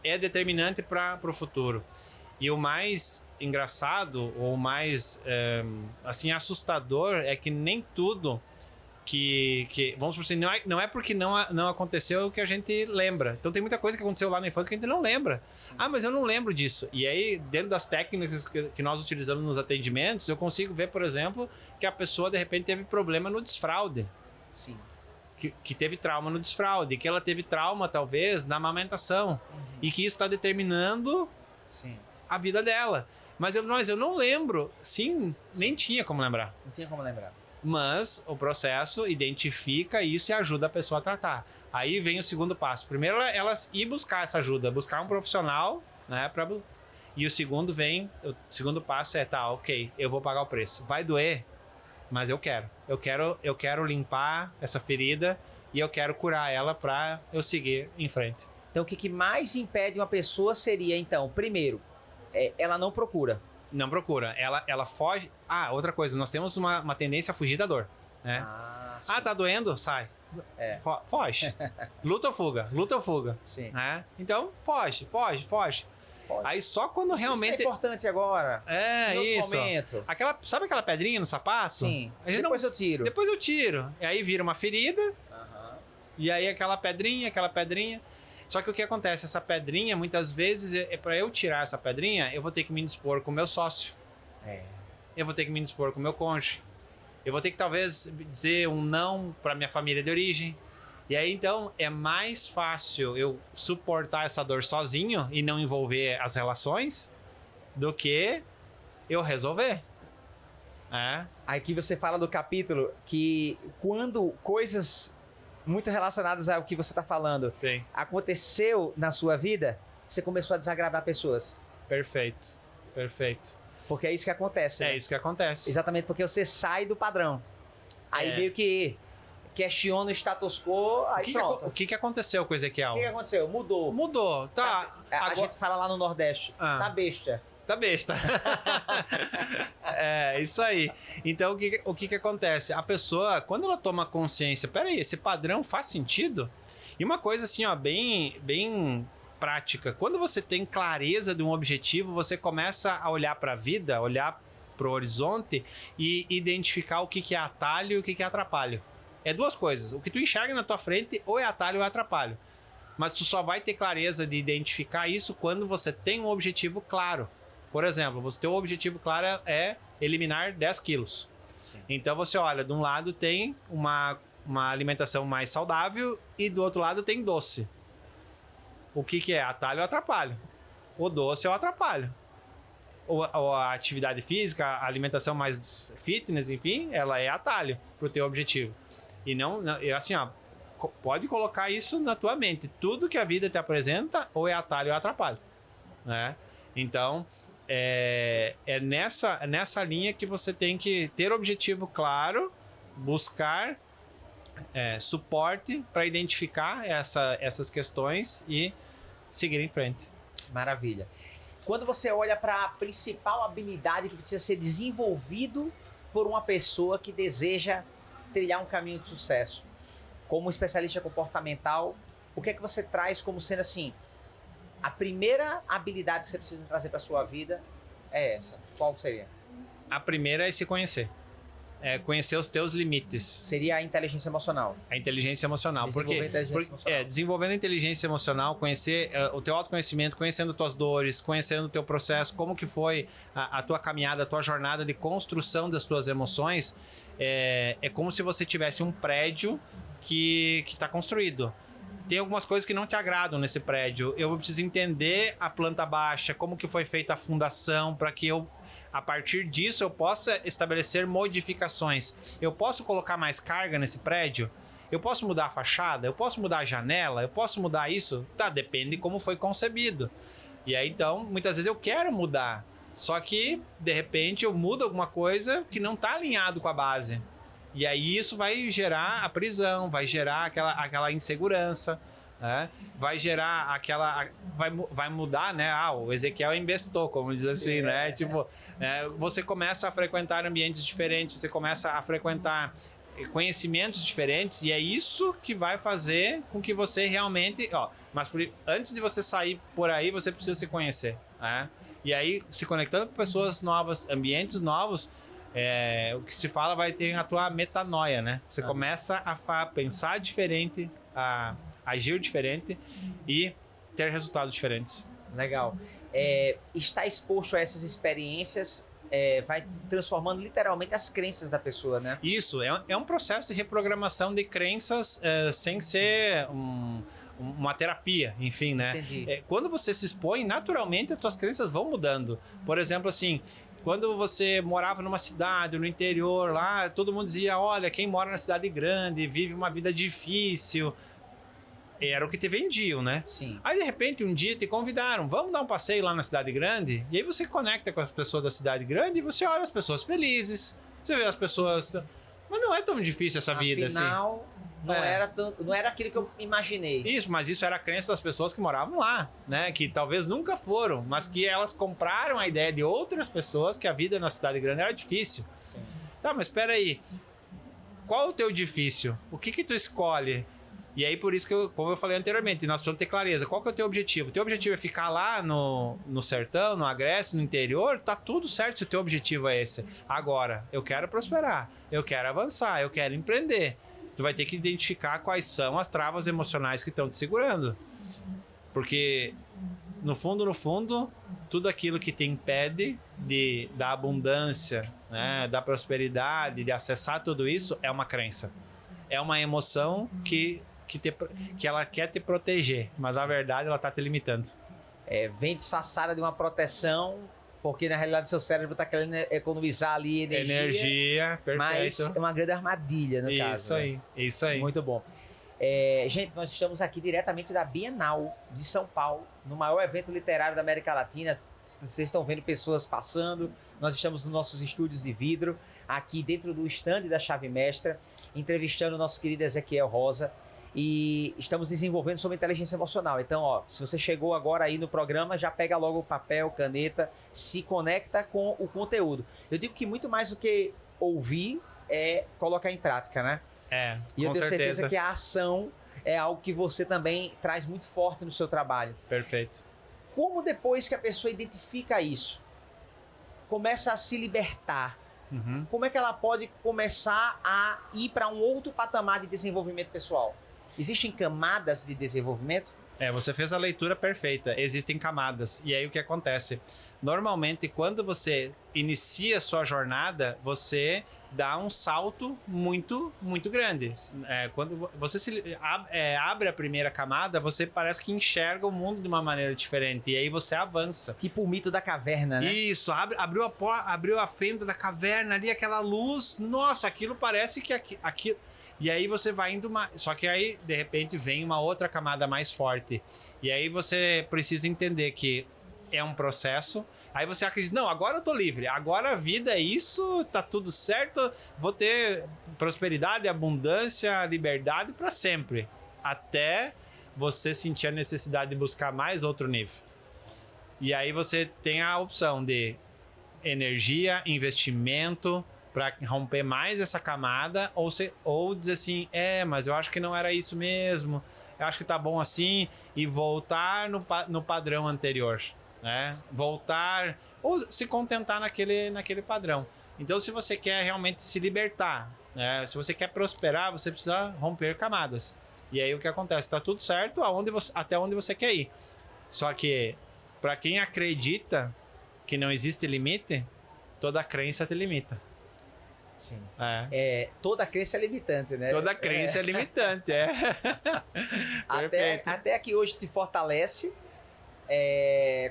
é determinante para o futuro. E o mais engraçado, ou mais assim, assustador, é que nem tudo que vamos por assim, não é porque não aconteceu que a gente lembra. Então tem muita coisa que aconteceu lá na infância que a gente não lembra. Ah, mas eu não lembro disso. E aí, dentro das técnicas que nós utilizamos nos atendimentos, eu consigo ver, por exemplo, que a pessoa de repente teve problema no desfraude. Sim. Que teve trauma no desfraude, que ela teve trauma, talvez, na amamentação. E que isso está determinando a vida dela. Mas eu não lembro. Sim, nem tinha como lembrar. Não tinha como lembrar. Mas o processo identifica isso e ajuda a pessoa a tratar. Aí vem o segundo passo. Primeiro, ela ir buscar essa ajuda, buscar um profissional, né? E o segundo passo é, tá, ok, eu vou pagar o preço. Vai doer, mas eu quero. Eu quero limpar essa ferida e eu quero curar ela para eu seguir em frente. Então, o que mais impede uma pessoa seria, então, primeiro, ela não procura. Não procura. Ela foge. Ah, outra coisa, nós temos uma tendência a fugir da dor, né? Tá doendo? Sai. Foge. Luta ou fuga? Luta ou fuga? Sim. Né? Então, foge. Aí só quando realmente... Isso é importante agora. Isso. Momento. Sabe aquela pedrinha no sapato? Sim. Depois eu tiro. Depois eu tiro. E aí vira uma ferida. E aí aquela pedrinha. Só que o que acontece? Essa pedrinha, muitas vezes, para eu tirar essa pedrinha, eu vou ter que me dispor com o meu sócio. Eu vou ter que me dispor com o meu cônjuge. Eu vou ter que, talvez, dizer um não para minha família de origem. E aí, então, é mais fácil eu suportar essa dor sozinho e não envolver as relações do que eu resolver. Aqui você fala do capítulo que quando coisas muito relacionadas ao que você está falando aconteceu na sua vida, você começou a desagradar pessoas. Perfeito. Porque é isso que acontece, né? É isso que acontece. Exatamente, porque você sai do padrão. Aí meio que questiona o status quo, aí pronto. O que aconteceu com o Ezequiel? O que aconteceu? Mudou. Tá. A gente fala lá no Nordeste, tá besta. Tá besta. Isso aí. Então, o que acontece? A pessoa, quando ela toma consciência, peraí, esse padrão faz sentido? E uma coisa assim, ó, bem prática. Quando você tem clareza de um objetivo, você começa a olhar para a vida, olhar para o horizonte e identificar o que é atalho e o que é atrapalho. É duas coisas. O que tu enxerga na tua frente ou é atalho ou é atrapalho. Mas tu só vai ter clareza de identificar isso quando você tem um objetivo claro. Por exemplo, o teu objetivo claro é eliminar 10 quilos. Então você olha, de um lado tem uma alimentação mais saudável e do outro lado tem doce. O que é? Atalho ou atrapalho? O doce é o atrapalho. Ou a atividade física, a alimentação mais fitness, enfim, ela é atalho pro teu objetivo. E não assim, ó, pode colocar isso na tua mente. Tudo que a vida te apresenta ou é atalho ou é atrapalho, né? Então, é nessa linha que você tem que ter objetivo claro, buscar suporte para identificar essas questões e seguir em frente. Maravilha. Quando você olha para a principal habilidade que precisa ser desenvolvido por uma pessoa que deseja trilhar um caminho de sucesso, como especialista comportamental, o que é que você traz como sendo assim, a primeira habilidade que você precisa trazer para sua vida é essa? Qual seria? A primeira é se conhecer. É conhecer os teus limites. Seria a inteligência emocional. A inteligência emocional. Desenvolvendo a inteligência emocional, conhecer o teu autoconhecimento, conhecendo tuas dores, conhecendo o teu processo, como que foi a tua caminhada, a tua jornada de construção das tuas emoções. É como se você tivesse um prédio que está construído. Tem algumas coisas que não te agradam nesse prédio. Eu preciso entender a planta baixa, como que foi feita a fundação, para que eu, a partir disso, eu possa estabelecer modificações. Eu posso colocar mais carga nesse prédio? Eu posso mudar a fachada? Eu posso mudar a janela? Eu posso mudar isso? Tá, depende de como foi concebido. E aí, então, muitas vezes eu quero mudar. Só que, de repente, eu mudo alguma coisa que não está alinhado com a base. E aí isso vai gerar a prisão, vai gerar aquela insegurança, né? Vai gerar aquela... Vai mudar, né? O Ezequiel embestou, como diz assim, né? Tipo, você começa a frequentar ambientes diferentes, você começa a frequentar conhecimentos diferentes, e é isso que vai fazer com que você realmente... Mas antes de você sair por aí, você precisa se conhecer, né? E aí, se conectando com pessoas novas, ambientes novos, o que se fala vai ter a tua metanoia, né? Você começa a pensar diferente, a agir diferente e ter resultados diferentes. Legal. Estar exposto a essas experiências vai transformando literalmente as crenças da pessoa, né? Isso, é um processo de reprogramação de crenças sem ser uma terapia, enfim, né? Entendi. Quando você se expõe, naturalmente as tuas crenças vão mudando. Por exemplo, assim... Quando você morava numa cidade, no interior, lá, todo mundo dizia, olha, quem mora na cidade grande vive uma vida difícil. Era o que te vendiam, né? Sim. Aí, de repente, um dia te convidaram, vamos dar um passeio lá na cidade grande? E aí você conecta com as pessoas da cidade grande e você olha as pessoas felizes, você vê as pessoas... Mas não é tão difícil essa vida, assim. Afinal, não era aquilo que eu imaginei. Isso, mas isso era a crença das pessoas que moravam lá, né? Que talvez nunca foram, mas que elas compraram a ideia de outras pessoas que a vida na cidade grande era difícil. Sim. Tá, mas espera aí. Qual é o teu difícil? O que tu escolhe? E aí, por isso que, como eu falei anteriormente, nós precisamos ter clareza. Qual que é o teu objetivo? O teu objetivo é ficar lá no sertão, no agreste, no interior? Tá tudo certo se o teu objetivo é esse. Agora, eu quero prosperar, eu quero avançar, eu quero empreender. Tu vai ter que identificar quais são as travas emocionais que estão te segurando. Porque, no fundo, tudo aquilo que te impede da abundância, né, da prosperidade, de acessar tudo isso, é uma crença. É uma emoção que ela quer te proteger, mas na verdade ela está te limitando. Vem disfarçada de uma proteção, porque na realidade seu cérebro está querendo economizar ali energia. Perfeito. Mas é uma grande armadilha, no caso. Isso aí, isso aí. Muito bom. Gente, nós estamos aqui diretamente da Bienal de São Paulo, no maior evento literário da América Latina. Vocês estão vendo pessoas passando. Nós estamos nos nossos estúdios de vidro, aqui dentro do stand da Chave Mestra, entrevistando o nosso querido Ezequiel Rosa. E estamos desenvolvendo sobre inteligência emocional. Então, se você chegou agora aí no programa, já pega logo o papel, caneta, se conecta com o conteúdo. Eu digo que muito mais do que ouvir é colocar em prática, né? E eu tenho certeza que a ação é algo que você também traz muito forte no seu trabalho. Perfeito. Como depois que a pessoa identifica isso, começa a se libertar, como é que ela pode começar a ir para um outro patamar de desenvolvimento pessoal? Existem camadas de desenvolvimento? Você fez a leitura perfeita. Existem camadas. E aí o que acontece? Normalmente, quando você inicia a sua jornada, você dá um salto muito, muito grande. Quando você abre a primeira camada, você parece que enxerga o mundo de uma maneira diferente. E aí você avança. Tipo o mito da caverna, né? Isso. Abriu a fenda da caverna ali, aquela luz. Nossa, aquilo parece que aquilo... E aí você vai indo só que aí, de repente, vem uma outra camada mais forte. E aí você precisa entender que é um processo. Aí você acredita, não, agora eu tô livre. Agora a vida é isso, tá tudo certo. Vou ter prosperidade, abundância, liberdade para sempre. Até você sentir a necessidade de buscar mais outro nível. E aí você tem a opção de energia, investimento... para romper mais essa camada, ou dizer assim, mas eu acho que não era isso mesmo, eu acho que tá bom assim, e voltar no padrão anterior, né? Voltar ou se contentar naquele padrão. Então, se você quer realmente se libertar, né? Se você quer prosperar, você precisa romper camadas. E aí o que acontece? Tá tudo certo até onde você quer ir. Só que, para quem acredita que não existe limite, toda crença te limita. Sim. Toda crença é limitante, né? Toda crença é limitante, até que hoje te fortalece.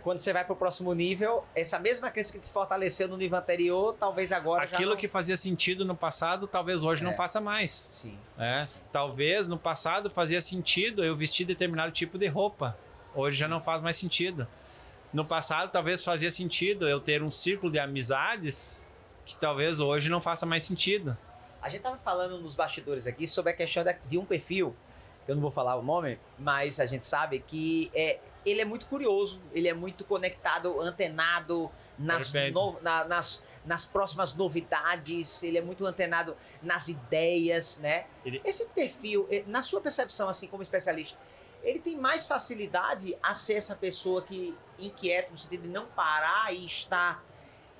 Quando você vai para o próximo nível, essa mesma crença que te fortaleceu no nível anterior, talvez agora aquilo já não... que fazia sentido no passado, talvez hoje não faça mais. Sim. Talvez no passado fazia sentido eu vestir determinado tipo de roupa. Hoje já não faz mais sentido. No passado, talvez fazia sentido eu ter um círculo de amizades que talvez hoje não faça mais sentido. A gente tava falando nos bastidores aqui sobre a questão de um perfil, que eu não vou falar o nome, mas a gente sabe que ele é muito curioso, ele é muito conectado, antenado nas próximas novidades, ele é muito antenado nas ideias, né? Esse perfil, na sua percepção, assim, como especialista, ele tem mais facilidade a ser essa pessoa que inquieta, no sentido de não parar e estar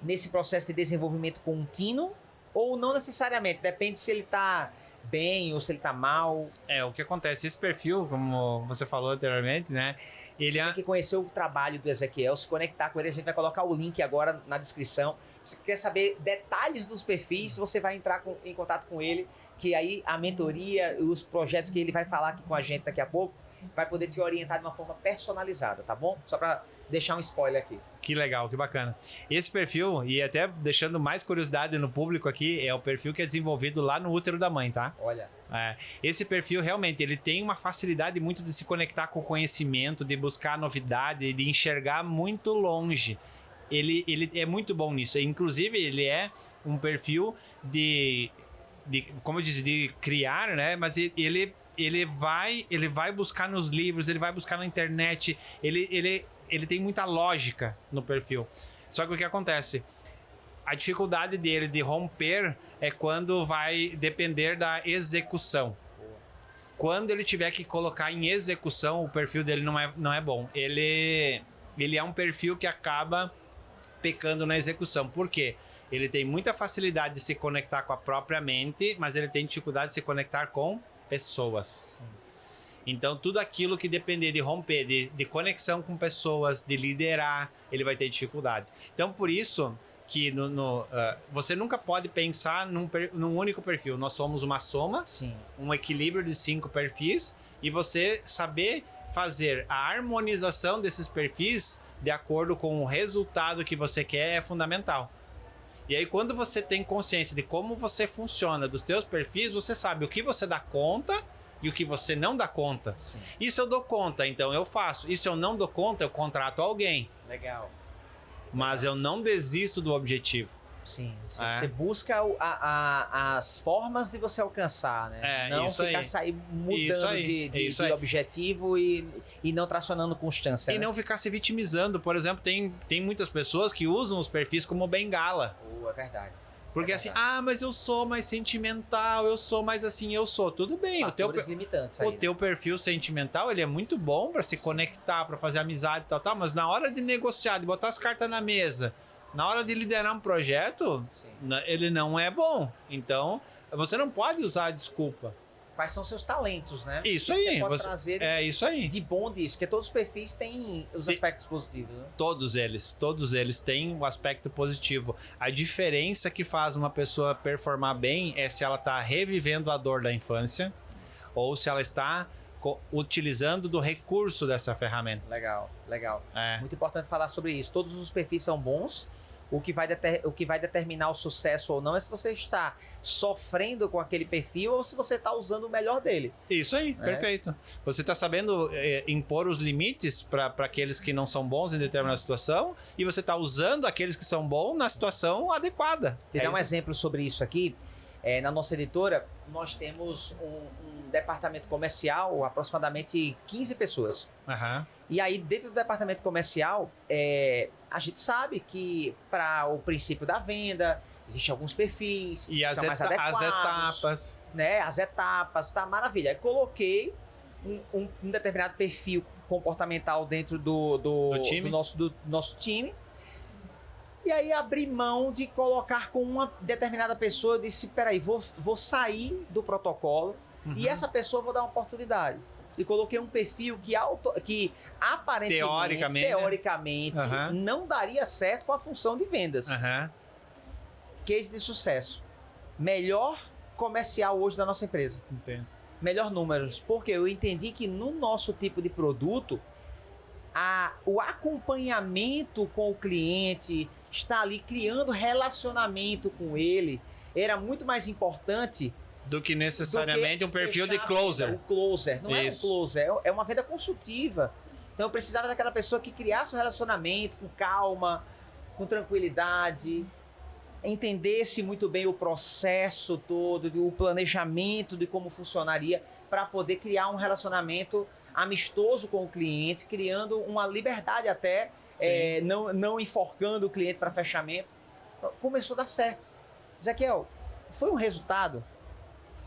nesse processo de desenvolvimento contínuo, ou não necessariamente? Depende se ele está bem ou se ele está mal. O que acontece, esse perfil, como você falou anteriormente, né? Você tem que conhecer o trabalho do Ezequiel, se conectar com ele, a gente vai colocar o link agora na descrição. Se quer saber detalhes dos perfis, você vai entrar em contato com ele, que aí a mentoria, os projetos que ele vai falar aqui com a gente daqui a pouco, vai poder te orientar de uma forma personalizada, tá bom? Só para deixar um spoiler aqui. Que legal, que bacana. Esse perfil, e até deixando mais curiosidade no público aqui, é o perfil que é desenvolvido lá no útero da mãe, tá? Olha. Esse perfil realmente, ele tem uma facilidade muito de se conectar com o conhecimento, de buscar novidade, de enxergar muito longe. Ele é muito bom nisso. Inclusive, ele é um perfil de como eu disse, de criar, né? Mas ele vai buscar nos livros, ele vai buscar na internet, ele tem muita lógica no perfil. Só que o que acontece? A dificuldade dele de romper é quando vai depender da execução. Quando ele tiver que colocar em execução, o perfil dele não é bom. Ele é um perfil que acaba pecando na execução. Por quê? Ele tem muita facilidade de se conectar com a própria mente, mas ele tem dificuldade de se conectar com pessoas. Sim. Então, tudo aquilo que depender de romper, de conexão com pessoas, de liderar, ele vai ter dificuldade. Então, por isso que você nunca pode pensar num único perfil. Nós somos uma soma, sim, um equilíbrio de 5 perfis, e você saber fazer a harmonização desses perfis de acordo com o resultado que você quer é fundamental. E aí, quando você tem consciência de como você funciona, dos teus perfis, você sabe o que você dá conta e o que você não dá conta. Sim. Isso eu dou conta, então eu faço. Isso eu não dou conta, eu contrato alguém. Legal. Mas eu não desisto do objetivo. Sim. Você busca as formas de você alcançar, né? Não ficar sair mudando de objetivo e não tracionando constância. E não ficar se vitimizando. Por exemplo, tem muitas pessoas que usam os perfis como bengala. É verdade. Porque assim, mas eu sou mais sentimental, eu sou mais assim, eu sou. Tudo bem. Limitantes aí, teu perfil sentimental, ele é muito bom para se conectar, para fazer amizade e tal, mas na hora de negociar, de botar as cartas na mesa, na hora de liderar um projeto, ele não é bom. Então, você não pode usar a desculpa. Quais são seus talentos, né? Isso aí. Você pode trazer isso aí. De bom disso, porque todos os perfis têm os aspectos positivos, né? Todos eles têm o aspecto positivo. A diferença que faz uma pessoa performar bem é se ela está revivendo a dor da infância ou se ela está utilizando do recurso dessa ferramenta. Legal. Muito importante falar sobre isso. Todos os perfis são bons. O que vai determinar o sucesso ou não é se você está sofrendo com aquele perfil ou se você está usando o melhor dele. Isso aí, perfeito. Você está sabendo impor os limites para aqueles que não são bons em determinada situação e você está usando aqueles que são bons na situação adequada. Te dar um exemplo sobre isso aqui. Na nossa editora, nós temos um departamento comercial, aproximadamente 15 pessoas. Uhum. E aí, dentro do departamento comercial, a gente sabe que para o princípio da venda, existem alguns perfis e que são mais adequados. As etapas. Né? As etapas, tá maravilha. Aí coloquei um determinado perfil comportamental dentro do nosso time. E aí abri mão de colocar com uma determinada pessoa. Eu disse, peraí, vou sair do protocolo e essa pessoa vou dar uma oportunidade. E coloquei um perfil que aparentemente, teoricamente, não daria certo com a função de vendas. Case de sucesso. Melhor comercial hoje da nossa empresa. Entendo. Melhor números. Porque eu entendi que no nosso tipo de produto, o acompanhamento com o cliente, estar ali criando relacionamento com ele, era muito mais importante do que necessariamente um perfil de closer. O closer. Não é um closer, é uma venda consultiva. Então eu precisava daquela pessoa que criasse um relacionamento com calma, com tranquilidade, entendesse muito bem o processo todo, o planejamento de como funcionaria, para poder criar um relacionamento amistoso com o cliente, criando uma liberdade até, não enforcando o cliente para fechamento. Começou a dar certo. Ezequiel, foi um resultado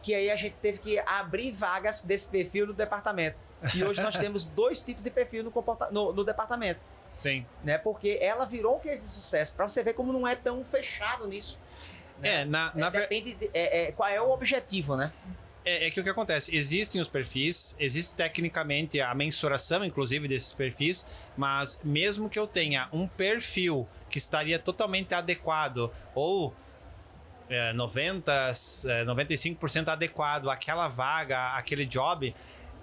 que aí a gente teve que abrir vagas desse perfil no departamento. E hoje nós temos 2 tipos de perfil no departamento. Sim. Né? Porque ela virou um case de sucesso. Para você ver como não é tão fechado nisso. Né? Depende qual é o objetivo, né? É que o que acontece? Existem os perfis, existe tecnicamente a mensuração, inclusive, desses perfis, mas mesmo que eu tenha um perfil que estaria totalmente adequado ou 95% adequado àquela vaga, àquele job,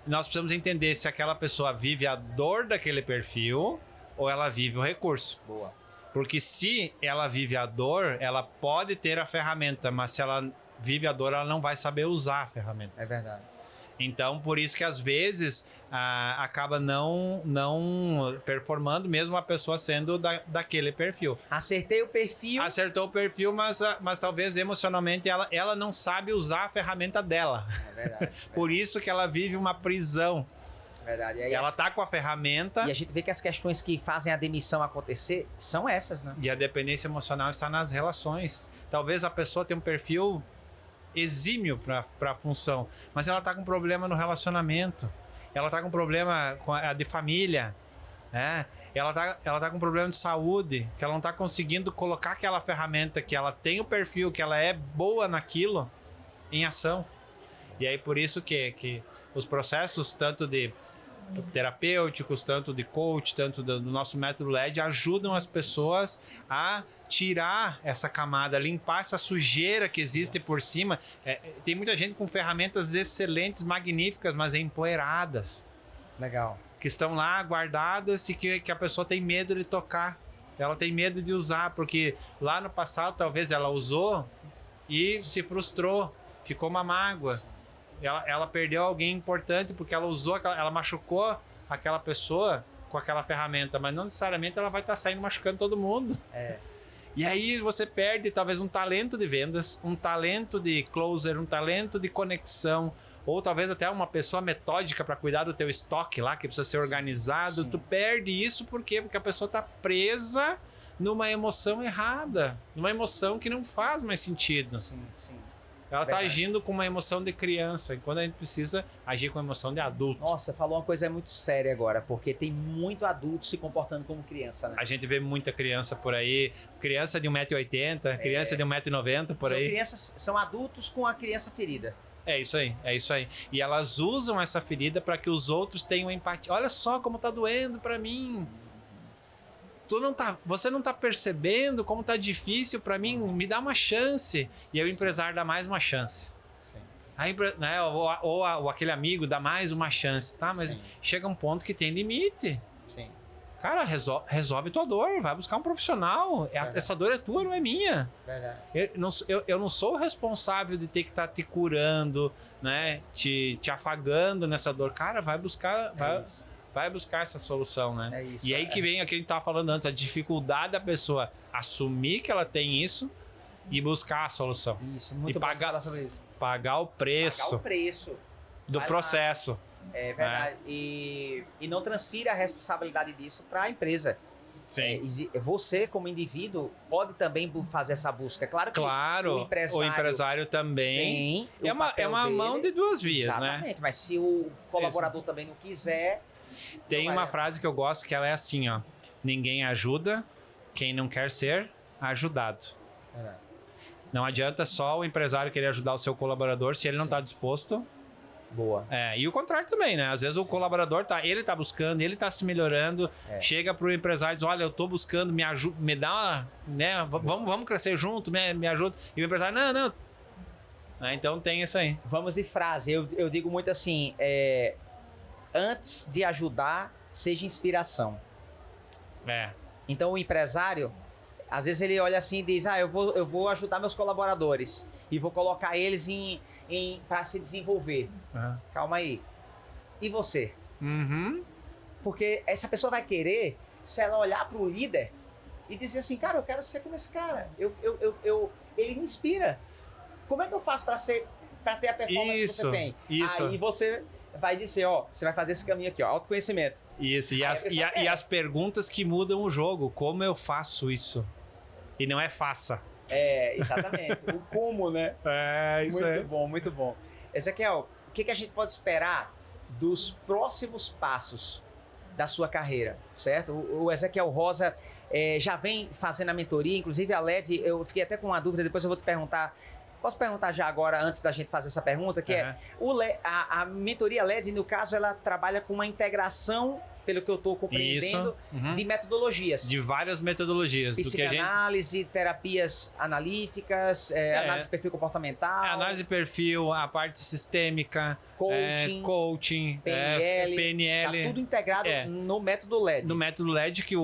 nós precisamos entender se aquela pessoa vive a dor daquele perfil ou ela vive o recurso. Boa. Porque se ela vive a dor, ela pode ter a ferramenta, mas se ela vive a dor, ela não vai saber usar a ferramenta. É verdade. Então, por isso que às vezes acaba não performando, mesmo a pessoa sendo daquele perfil. Acertei o perfil. Acertou o perfil, mas talvez emocionalmente ela não sabe usar a ferramenta dela. É verdade. Por isso que ela vive uma prisão. Verdade. E aí ela tá com a ferramenta. E a gente vê que as questões que fazem a demissão acontecer são essas, né? E a dependência emocional está nas relações. Talvez a pessoa tenha um perfil exímio para a função, mas ela tá com problema no relacionamento. Ela tá com problema de família, né? Ela tá com problema de saúde, que ela não tá conseguindo colocar aquela ferramenta que ela tem o perfil, que ela é boa naquilo, em ação. E aí por isso que os processos, tanto de terapêuticos, tanto de coach, tanto do nosso método LED, ajudam as pessoas a tirar essa camada, limpar essa sujeira que existe por cima. Tem muita gente com ferramentas excelentes, magníficas, mas empoeiradas. Legal. Que estão lá guardadas e que a pessoa tem medo de tocar. Ela tem medo de usar, porque lá no passado talvez ela usou e se frustrou, ficou uma mágoa. Ela perdeu alguém importante porque ela usou, ela machucou aquela pessoa com aquela ferramenta, mas não necessariamente ela vai estar saindo machucando todo mundo. E aí você perde talvez um talento de vendas, um talento de closer, um talento de conexão, ou talvez até uma pessoa metódica para cuidar do teu estoque lá, que precisa ser organizado. Sim. Tu perde isso por quê? Porque a pessoa está presa numa emoção errada, numa emoção que não faz mais sentido. Sim. Ela está agindo com uma emoção de criança, enquanto a gente precisa agir com uma emoção de adulto. Nossa, falou uma coisa muito séria agora, porque tem muito adulto se comportando como criança, né? A gente vê muita criança por aí, criança de 1,80m, criança de 1,90m por aí. São adultos com a criança ferida. É isso aí. E elas usam essa ferida para que os outros tenham empatia. Olha só como tá doendo para mim. Você não tá percebendo como tá difícil para mim, me dá uma chance. E aí o empresário dá mais uma chance. Sim. Aí, né, ou aquele amigo dá mais uma chance, tá? Mas chega um ponto que tem limite. Sim. Cara, resolve tua dor, vai buscar um profissional. Essa dor é tua, não é minha. Verdade. Eu não sou o responsável de ter que estar te curando, né? Te afagando nessa dor. Cara, vai buscar essa solução, né? É isso, e aí que vem aquilo que a gente estava falando antes, a dificuldade da pessoa assumir que ela tem isso e buscar a solução. Isso, muito e pagar sobre isso. Pagar o preço. Pagar o preço. Do processo. É verdade. E não transfira a responsabilidade disso para a empresa. Sim. Você, como indivíduo, pode também fazer essa busca. Claro que o empresário também tem é uma mão de duas vias, exatamente, né? Mas se o colaborador também não quiser... Tem uma frase que eu gosto que ela é assim, ó. Ninguém ajuda quem não quer ser ajudado. Não adianta só o empresário querer ajudar o seu colaborador se ele não está disposto. Boa. E o contrário também, né? Às vezes o colaborador ele tá buscando, ele tá se melhorando, chega pro empresário e diz, olha, eu tô buscando, me ajuda, me dá uma, né? Vamos crescer junto, me ajuda. E o empresário, não. Então tem isso aí. Vamos de frase. Eu digo muito assim, antes de ajudar, seja inspiração. Então o empresário, às vezes ele olha assim e diz, eu vou ajudar meus colaboradores e vou colocar eles para se desenvolver. Calma aí. E você? Porque essa pessoa vai querer, se ela olhar para o líder e dizer assim, cara, eu quero ser como esse cara. Ele me inspira. Como é que eu faço para ter a performance que você tem? Aí você vai dizer, você vai fazer esse caminho aqui, autoconhecimento. Isso, e as perguntas que mudam o jogo. Como eu faço isso? E não é faça. Exatamente. O como, né? Isso aí. Muito bom, muito bom. Ezequiel, o que a gente pode esperar dos próximos passos da sua carreira, certo? O Ezequiel Rosa já vem fazendo a mentoria, inclusive a LED, eu fiquei até com uma dúvida, depois eu vou te perguntar. Posso perguntar já agora, antes da gente fazer essa pergunta, que a mentoria LED, no caso, ela trabalha com uma integração, pelo que eu estou compreendendo, de metodologias. De várias metodologias. Psicanálise, terapias analíticas, análise de perfil comportamental. Análise de perfil, a parte sistêmica, coaching, PNL. Tá tudo integrado no método LED. No método LED, que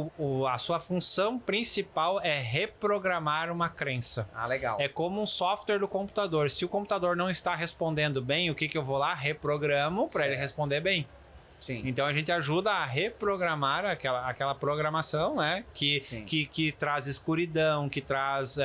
a sua função principal é reprogramar uma crença. Legal. É como um software do computador. Se o computador não está respondendo bem, o que eu vou lá? Reprogramo para ele responder bem. Sim. Então a gente ajuda a reprogramar aquela programação, né? Que traz escuridão, que traz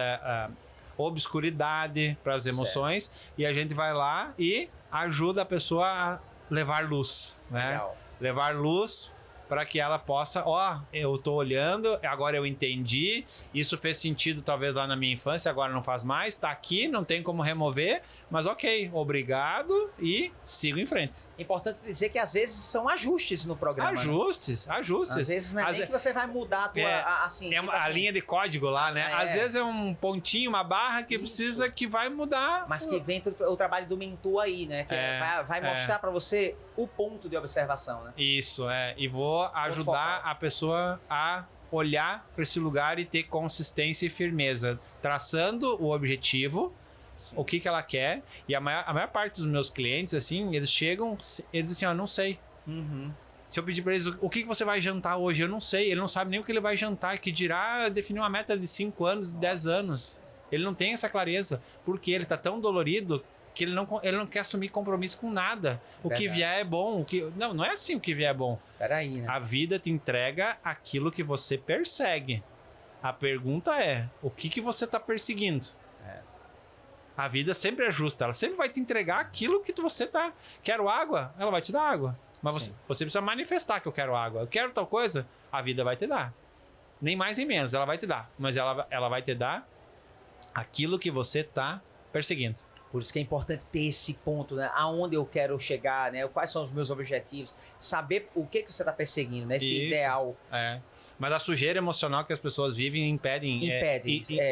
obscuridade para as emoções. E a gente vai lá e ajuda a pessoa a levar luz, né? Legal. Levar luz para que ela possa, eu tô olhando, agora eu entendi, isso fez sentido talvez lá na minha infância, agora não faz mais, tá aqui, não tem como remover, mas ok, obrigado e sigo em frente. Importante dizer que às vezes são ajustes no programa. Ajustes. Às vezes não é nem que você vai mudar a tua... a linha de código lá, né? Às vezes é um pontinho, uma barra que precisa que vai mudar. Mas que vem o trabalho do mentor aí, né? Que vai mostrar para você o ponto de observação, né? Isso, e vou ajudar a pessoa a olhar para esse lugar e ter consistência e firmeza, traçando o objetivo, o que ela quer. E a maior parte dos meus clientes, assim, eles chegam, eles dizem assim, não sei. Se eu pedir para eles, o que você vai jantar hoje? Eu não sei. Ele não sabe nem o que ele vai jantar, que dirá definir uma meta de 5 anos, 10 anos. Ele não tem essa clareza, porque ele tá tão dolorido que ele não quer assumir compromisso com nada. O que vier é bom. Não é assim o que vier é bom. Peraí, né? A vida te entrega aquilo que você persegue. A pergunta é, o que você tá perseguindo? A vida sempre é justa. Ela sempre vai te entregar aquilo que você tá... Quero água? Ela vai te dar água. Mas você precisa manifestar que eu quero água. Eu quero tal coisa? A vida vai te dar. Nem mais nem menos, ela vai te dar. Mas ela vai te dar aquilo que você tá perseguindo. Por isso que é importante ter esse ponto, né? Aonde eu quero chegar, né? Quais são os meus objetivos. Saber o que você está perseguindo, né? Esse ideal. Mas a sujeira emocional que as pessoas vivem impede.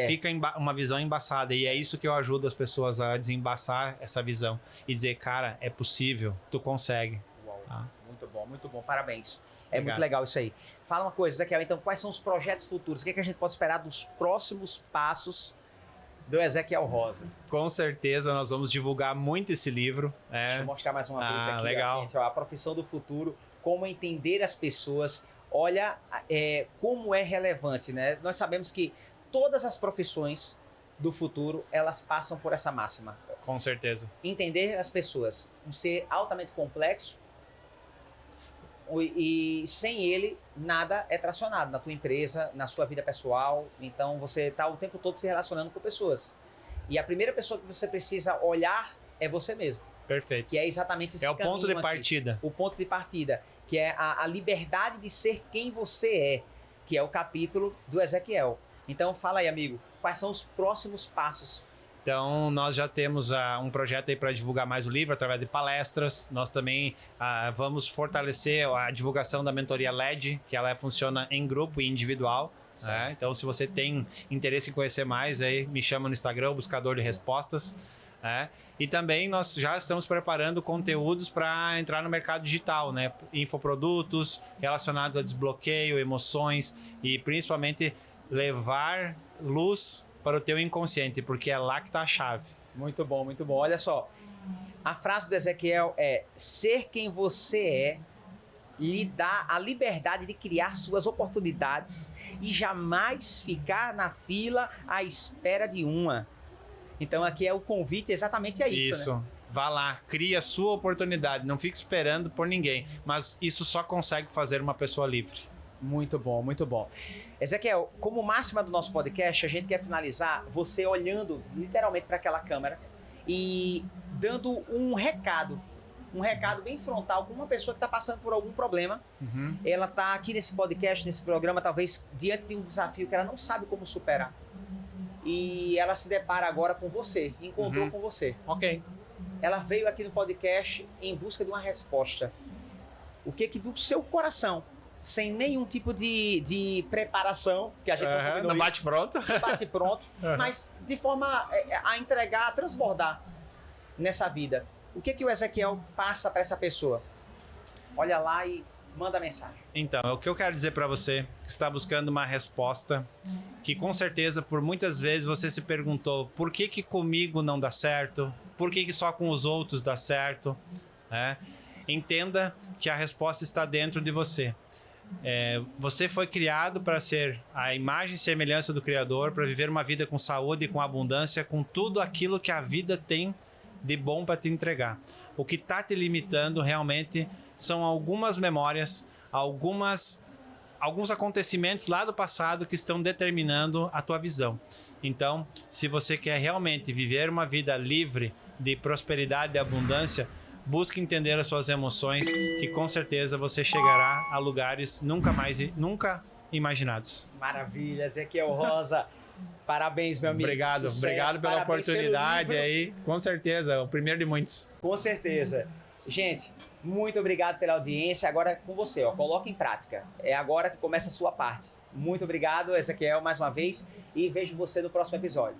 Fica uma visão embaçada. E é isso que eu ajudo as pessoas a desembaçar essa visão. E dizer, cara, é possível. Tu consegue. Uau, muito bom. Parabéns. Obrigado. Muito legal isso aí. Fala uma coisa, Ezequiel. Então, quais são os projetos futuros? O que a gente pode esperar dos próximos passos do Ezequiel Rosa? Com certeza nós vamos divulgar muito esse livro. Deixa eu mostrar mais uma vez aqui. Legal. Gente, a profissão do futuro, como entender as pessoas. Olha como é relevante, né? Nós sabemos que todas as profissões do futuro, elas passam por essa máxima. Com certeza. Entender as pessoas. Um ser altamente complexo e sem ele nada é tracionado na tua empresa, na sua vida pessoal. Então você está o tempo todo se relacionando com pessoas. E a primeira pessoa que você precisa olhar é você mesmo. Perfeito. Que é exatamente esse caminho. É o ponto de partida. O ponto de partida, que é a liberdade de ser quem você é. que é o capítulo do Ezequiel. Então fala aí, amigo, quais são os próximos passos? Então, nós já temos um projeto aí para divulgar mais o livro através de palestras. Nós também vamos fortalecer a divulgação da mentoria LED, que ela funciona em grupo e individual. Então, se você tem interesse em conhecer mais, aí me chama no Instagram, o Buscador de Respostas. E também nós já estamos preparando conteúdos para entrar no mercado digital, né? Infoprodutos relacionados a desbloqueio, emoções e principalmente levar luz para o teu inconsciente, porque é lá que está a chave. Muito bom, muito bom. Olha só, a frase do Ezequiel é: ser quem você é lhe dá a liberdade de criar suas oportunidades e jamais ficar na fila à espera de uma. Então aqui é o convite exatamente a isso, né? Vá lá, cria a sua oportunidade, não fique esperando por ninguém, mas isso só consegue fazer uma pessoa livre. Muito bom, muito bom. Ezequiel, como máxima do nosso podcast, a gente quer finalizar você olhando literalmente para aquela câmera e dando um recado bem frontal com uma pessoa que está passando por algum problema. Ela está aqui nesse podcast, nesse programa, talvez diante de um desafio que ela não sabe como superar. E ela se depara agora com você, encontrou com você. Ok. Ela veio aqui no podcast em busca de uma resposta. O que do seu coração, sem nenhum tipo de preparação, que a gente não bate pronto. Bate pronto, mas de forma a entregar, a transbordar nessa vida. O que o Ezequiel passa para essa pessoa? Olha lá e manda a mensagem. Então, o que eu quero dizer para você que está buscando uma resposta, que com certeza por muitas vezes você se perguntou por que comigo não dá certo, por que só com os outros dá certo, Entenda que a resposta está dentro de você. Você foi criado para ser a imagem e semelhança do Criador, para viver uma vida com saúde e com abundância, com tudo aquilo que a vida tem de bom para te entregar. O que está te limitando realmente são algumas memórias, alguns acontecimentos lá do passado que estão determinando a tua visão. Então, se você quer realmente viver uma vida livre de prosperidade e abundância, busque entender as suas emoções, que com certeza você chegará a lugares nunca imaginados. Maravilha, Ezequiel Rosa. Parabéns, meu amigo. Obrigado pela oportunidade aí. Com certeza, o primeiro de muitos. Com certeza. Gente, muito obrigado pela audiência. Agora é com você, coloca em prática. É agora que começa a sua parte. Muito obrigado, Ezequiel, mais uma vez, e vejo você no próximo episódio.